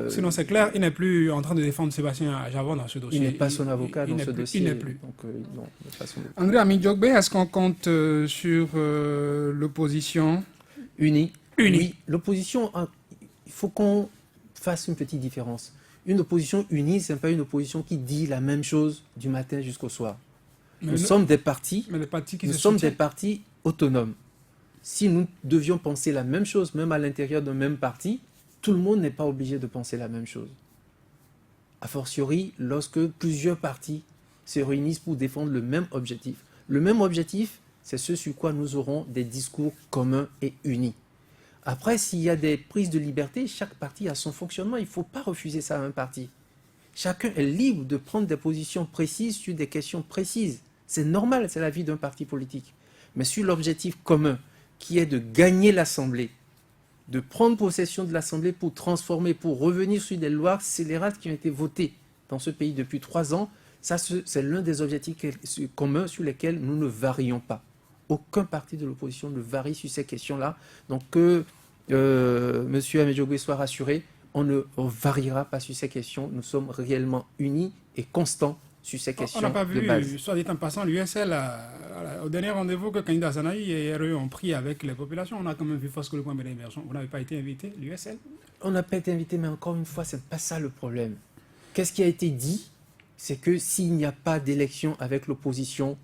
S1: Sinon, c'est clair, il n'est plus en train de défendre Sébastien Adjavon dans ce dossier.
S2: Il n'est pas son avocat dans ce dossier.
S1: Il n'est plus.
S2: Donc, non,
S1: André Amidjogbe, est-ce qu'on compte sur l'opposition
S2: unie? Oui, l'opposition, il faut qu'on fasse une petite différence. Une opposition unie, ce n'est pas une opposition qui dit la même chose du matin jusqu'au soir. Nous sommes des partis autonomes. Si nous devions penser la même chose, même à l'intérieur d'un même parti, tout le monde n'est pas obligé de penser la même chose. A fortiori, lorsque plusieurs partis se réunissent pour défendre le même objectif. Le même objectif, c'est ce sur quoi nous aurons des discours communs et unis. Après, s'il y a des prises de liberté, chaque parti a son fonctionnement. Il ne faut pas refuser ça à un parti. Chacun est libre de prendre des positions précises sur des questions précises. C'est normal, c'est la vie d'un parti politique. Mais sur l'objectif commun, qui est de gagner l'Assemblée, de prendre possession de l'Assemblée pour transformer, pour revenir sur des lois scélérates qui ont été votées dans ce pays depuis 3 ans, ça, c'est l'un des objectifs communs sur lesquels nous ne varions pas. Aucun parti de l'opposition ne varie sur ces questions-là. Donc que M. Amidjogbe soit rassuré, on ne variera pas sur ces questions. Nous sommes réellement unis et constants sur ces questions de base.
S1: On n'a pas vu, soit dit en passant, l'USL, au dernier rendez-vous que Candidat Zanaï et RE ont pris avec les populations, on a quand même vu Fosco le point d'émergence. Vous n'avez pas été invité, l'USL?
S2: On n'a pas été invité, mais encore une fois, ce n'est pas ça le problème. Qu'est-ce qui a été dit? C'est que s'il n'y a pas d'élection avec l'opposition,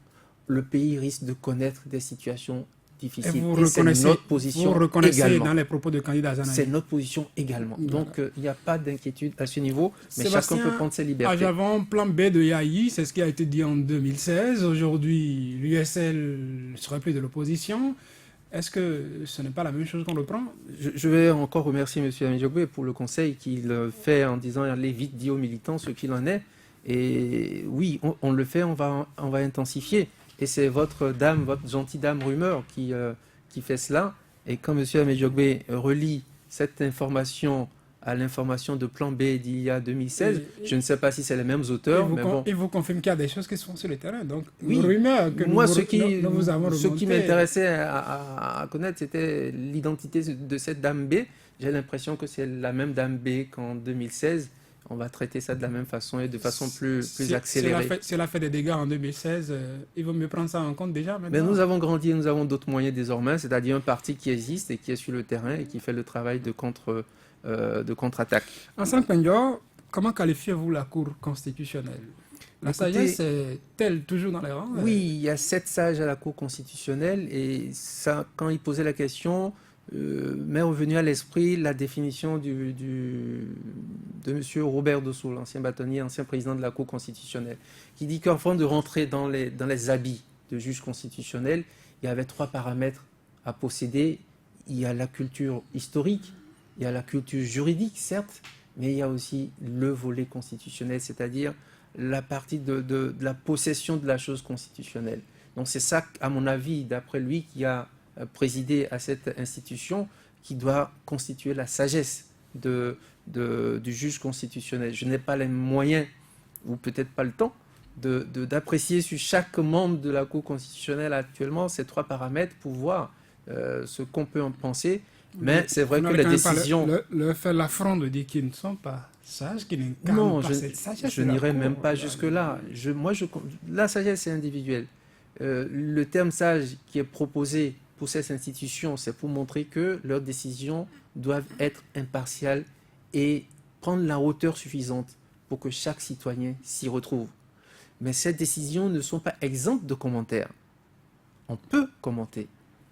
S2: le pays risque de connaître des situations difficiles.
S1: Et c'est notre position vous reconnaissez également. Dans les propos de Candidat Zanaï.
S2: C'est notre position également. Donc, il n'y a pas d'inquiétude à ce niveau, mais chacun peut prendre ses libertés.
S1: Adjavon, plan B de Yahi, c'est ce qui a été dit en 2016. Aujourd'hui, l'USL ne serait plus de l'opposition. Est-ce que ce n'est pas la même chose qu'on reprend?
S2: Je vais encore remercier M. Amidjogbe pour le conseil qu'il fait en disant « allez vite, dis aux militants ce qu'il en est ». Et oui, on le fait, on va intensifier. Et c'est votre gentille dame rumeur qui fait cela. Et quand M. Amejogbe relie cette information à l'information de plan B d'il y a 2016, je ne sais pas si c'est les mêmes auteurs, mais bon.
S1: Il vous confirme qu'il y a des choses qui se font sur le terrain. Donc,
S2: Oui,
S1: nos rumeurs que
S2: moi,
S1: nous
S2: ce qui
S1: remontées-
S2: m'intéressait à connaître, c'était l'identité de cette dame B. J'ai l'impression que c'est la même dame B qu'en 2016. On va traiter ça de la même façon et de façon plus accélérée.
S1: Si elle a fait des dégâts en 2016, il vaut mieux prendre ça en compte déjà maintenant.
S2: Mais nous avons grandi et nous avons d'autres moyens désormais, c'est-à-dire un parti qui existe et qui est sur le terrain et qui fait le travail de contre-attaque.
S1: Ensemble, Pendior, comment qualifiez-vous la Cour constitutionnelle? La sagesse est-elle toujours dans les rangs?
S2: Oui, il y a 7 sages à la Cour constitutionnelle et ça, quand il posait la question, m'est revenu à l'esprit la définition de M. Robert Dossou, l'ancien bâtonnier, ancien président de la Cour constitutionnelle, qui dit qu'avant de rentrer dans les habits de juge constitutionnel, il y avait 3 paramètres à posséder. Il y a la culture historique, il y a la culture juridique, certes, mais il y a aussi le volet constitutionnel, c'est-à-dire la partie de la possession de la chose constitutionnelle. Donc c'est ça, à mon avis, d'après lui, qui a présidé à cette institution, qui doit constituer la sagesse du juge constitutionnel. Je n'ai pas les moyens, ou peut-être pas le temps, d'apprécier sur chaque membre de la Cour constitutionnelle actuellement ces 3 paramètres pour voir ce qu'on peut en penser. Mais c'est vrai que les décisions...
S1: Le fait l'affront de dire qu'ils ne sont pas sages, qu'ils n'incarnent pas cette sagesse.
S2: Je n'irai même pas jusque-là. La sagesse, c'est individuel. Le terme sage qui est proposé pour ces institutions, c'est pour montrer que leurs décisions doivent être impartiales et prendre la hauteur suffisante pour que chaque citoyen s'y retrouve. Mais ces décisions ne sont pas exemptes de commentaires. On peut commenter,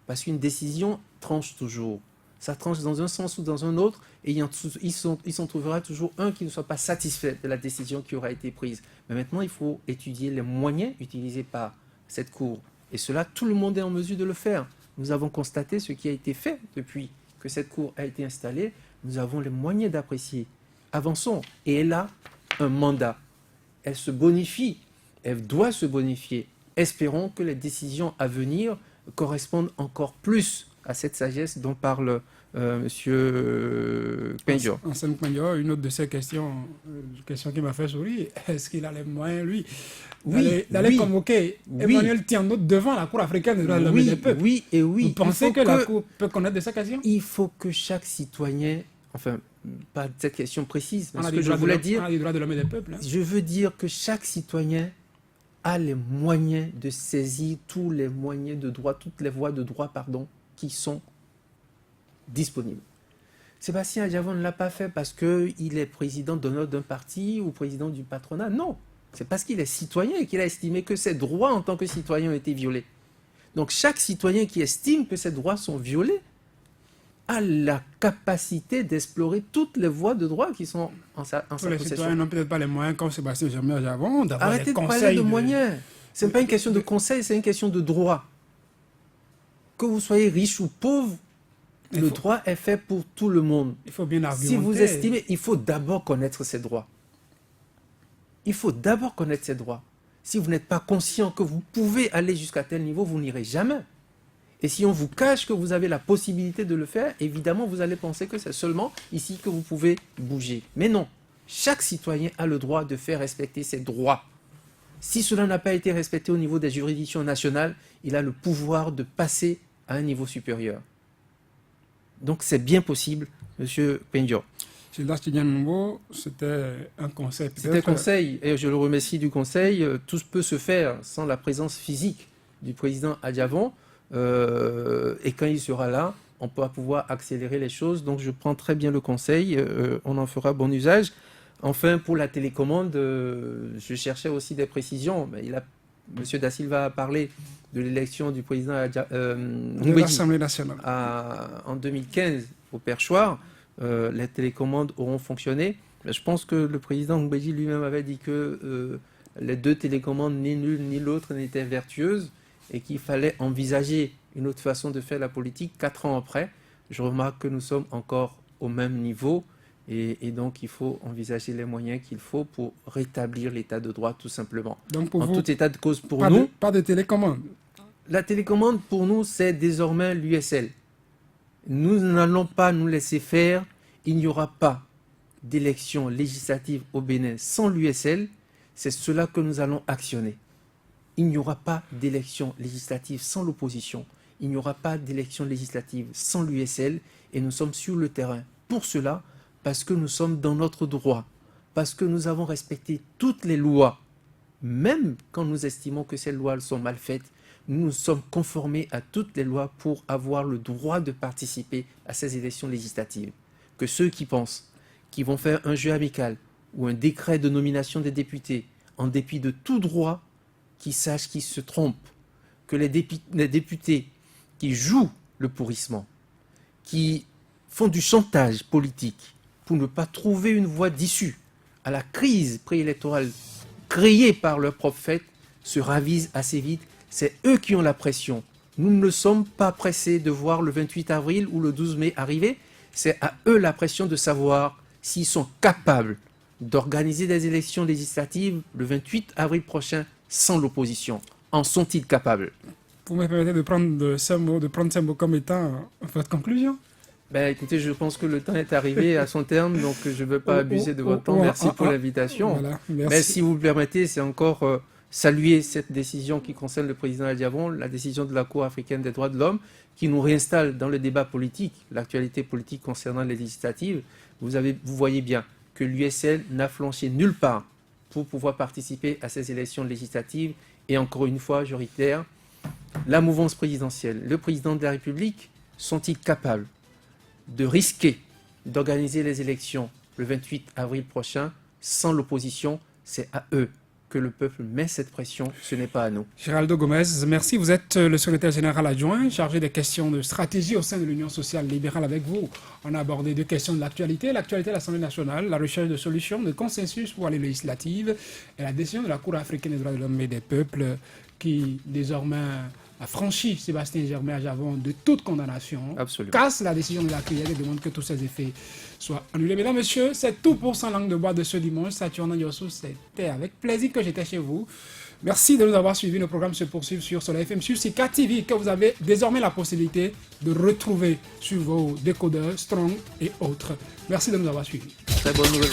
S2: parce qu'une décision tranche toujours. Ça tranche dans un sens ou dans un autre, et il s'en trouvera toujours un qui ne soit pas satisfait de la décision qui aura été prise. Mais maintenant, il faut étudier les moyens utilisés par cette Cour. Et cela, tout le monde est en mesure de le faire. Nous avons constaté ce qui a été fait depuis que cette Cour a été installée. Nous avons les moyens d'apprécier. Avançons. Et elle a un mandat. Elle se bonifie. Elle doit se bonifier. Espérons que les décisions à venir correspondent encore plus à cette sagesse dont parle Monsieur Pendior.
S1: Anselme Pendior, une autre de ces questions, qui m'a fait sourire, est-ce qu'il a les moyens, lui, d'aller convoquer Emmanuel Tiano devant la Cour africaine des droits de l'homme et des peuples?
S2: Oui, et oui.
S1: Vous pensez que la Cour peut connaître de ces questions?
S2: Il faut que chaque citoyen, enfin, pas cette question précise, mais ce que je voulais dire,
S1: on a les droits de l'homme et des peuples.
S2: Je veux dire que chaque citoyen a les moyens de saisir tous les moyens de droit, toutes les voies de droit, qui sont disponibles. Sébastien Adjavon ne l'a pas fait parce qu'il est président d'honneur d'un parti ou président du patronat. Non, c'est parce qu'il est citoyen et qu'il a estimé que ses droits en tant que citoyen ont été violés. Donc chaque citoyen qui estime que ses droits sont violés a la capacité d'explorer toutes les voies de droit qui sont en sa possession.
S1: Les citoyens n'ont peut-être pas les moyens, comme Sébastien Adjavon, d'avoir
S2: Arrêtez
S1: des
S2: de
S1: conseils
S2: parler de moyens. Ce n'est pas une question de conseil, c'est une question de droit. Que vous soyez riche ou pauvre, le droit est fait pour tout le monde.
S1: Il faut bien argumenter.
S2: Si vous estimez, il faut d'abord connaître ses droits. Il faut d'abord connaître ses droits. Si vous n'êtes pas conscient que vous pouvez aller jusqu'à tel niveau, vous n'irez jamais. Et si on vous cache que vous avez la possibilité de le faire, évidemment, vous allez penser que c'est seulement ici que vous pouvez bouger. Mais non, chaque citoyen a le droit de faire respecter ses droits. Si cela n'a pas été respecté au niveau des juridictions nationales, il a le pouvoir de passer à un niveau supérieur. Donc c'est bien possible, Monsieur Pendior.
S1: Gildas Tidjane-Numbo, c'était un conseil.
S2: C'était un conseil, et je le remercie du conseil. Tout peut se faire sans la présence physique du président Adjavon. Et quand il sera là, on pourra pouvoir accélérer les choses. Donc je prends très bien le conseil, on en fera bon usage. Enfin, pour la télécommande, je cherchais aussi des précisions. Mais M. Da Silva a parlé de l'élection du président
S1: de l'Assemblée nationale
S2: en 2015 au perchoir. Les télécommandes auront fonctionné. Mais je pense que le président Ngbeji lui-même avait dit que les 2 télécommandes, ni l'une ni l'autre, n'étaient vertueuses et qu'il fallait envisager une autre façon de faire la politique. 4 ans après, je remarque que nous sommes encore au même niveau Et donc, il faut envisager les moyens qu'il faut pour rétablir l'état de droit, tout simplement.
S1: Donc pour
S2: En
S1: vous,
S2: tout état de cause, pour
S1: pas
S2: nous,
S1: de télécommande.
S2: la télécommande, pour nous, c'est désormais l'USL. Nous n'allons pas nous laisser faire. Il n'y aura pas d'élection législative au Bénin sans l'USL. C'est cela que nous allons actionner. Il n'y aura pas d'élection législative sans l'opposition. Il n'y aura pas d'élection législative sans l'USL. Et nous sommes sur le terrain pour cela, parce que nous sommes dans notre droit, parce que nous avons respecté toutes les lois, même quand nous estimons que ces lois sont mal faites. Nous nous sommes conformés à toutes les lois pour avoir le droit de participer à ces élections législatives. Que ceux qui pensent qu'ils vont faire un jeu amical ou un décret de nomination des députés, en dépit de tout droit, qu'ils sachent qu'ils se trompent. Que les députés qui jouent le pourrissement, qui font du chantage politique pour ne pas trouver une voie d'issue à la crise préélectorale créée par leur propre fait, se ravisent assez vite. C'est eux qui ont la pression. Nous ne sommes pas pressés de voir le 28 avril ou le 12 mai arriver. C'est à eux la pression de savoir s'ils sont capables d'organiser des élections législatives le 28 avril prochain sans l'opposition. En sont-ils capables?
S1: Vous me permettez de prendre ce mot comme étant votre conclusion?
S2: Écoutez, je pense que le temps est arrivé à son terme, donc je ne veux pas abuser de votre temps. Merci pour l'invitation.
S1: Voilà, merci.
S2: Mais si vous le permettez, c'est encore saluer cette décision qui concerne le président Adjavon, la décision de la Cour africaine des droits de l'homme, qui nous réinstalle dans le débat politique, l'actualité politique concernant les législatives. Vous voyez bien que l'USL n'a flanché nulle part pour pouvoir participer à ces élections législatives. Et encore une fois, je réitère, la mouvance présidentielle, le président de la République, sont-ils capables de risquer d'organiser les élections le 28 avril prochain sans l'opposition? C'est à eux que le peuple met cette pression, ce n'est pas à nous.
S1: Géraldo Gomez, merci. Vous êtes le secrétaire général adjoint chargé des questions de stratégie au sein de l'Union sociale libérale. Avec vous, on a abordé deux questions de l'actualité de l'Assemblée nationale, la recherche de solutions, de consensus pour les législatives et la décision de la Cour africaine des droits de l'homme et des peuples qui désormais a franchi Sébastien Germain Adjavon de toute condamnation.
S2: Absolument.
S1: Casse la décision de la CRIET et demande que tous ces effets soient annulés. Mesdames, Messieurs, c'est tout pour 100 langues de bois de ce dimanche. Saturnin Yossou, c'était avec plaisir que j'étais chez vous. Merci de nous avoir suivis. Nos programmes se poursuivent sur Soleil FM, sur Sika TV, que vous avez désormais la possibilité de retrouver sur vos décodeurs Strong et autres. Merci de nous avoir suivis.
S2: Très bonne nouvelle.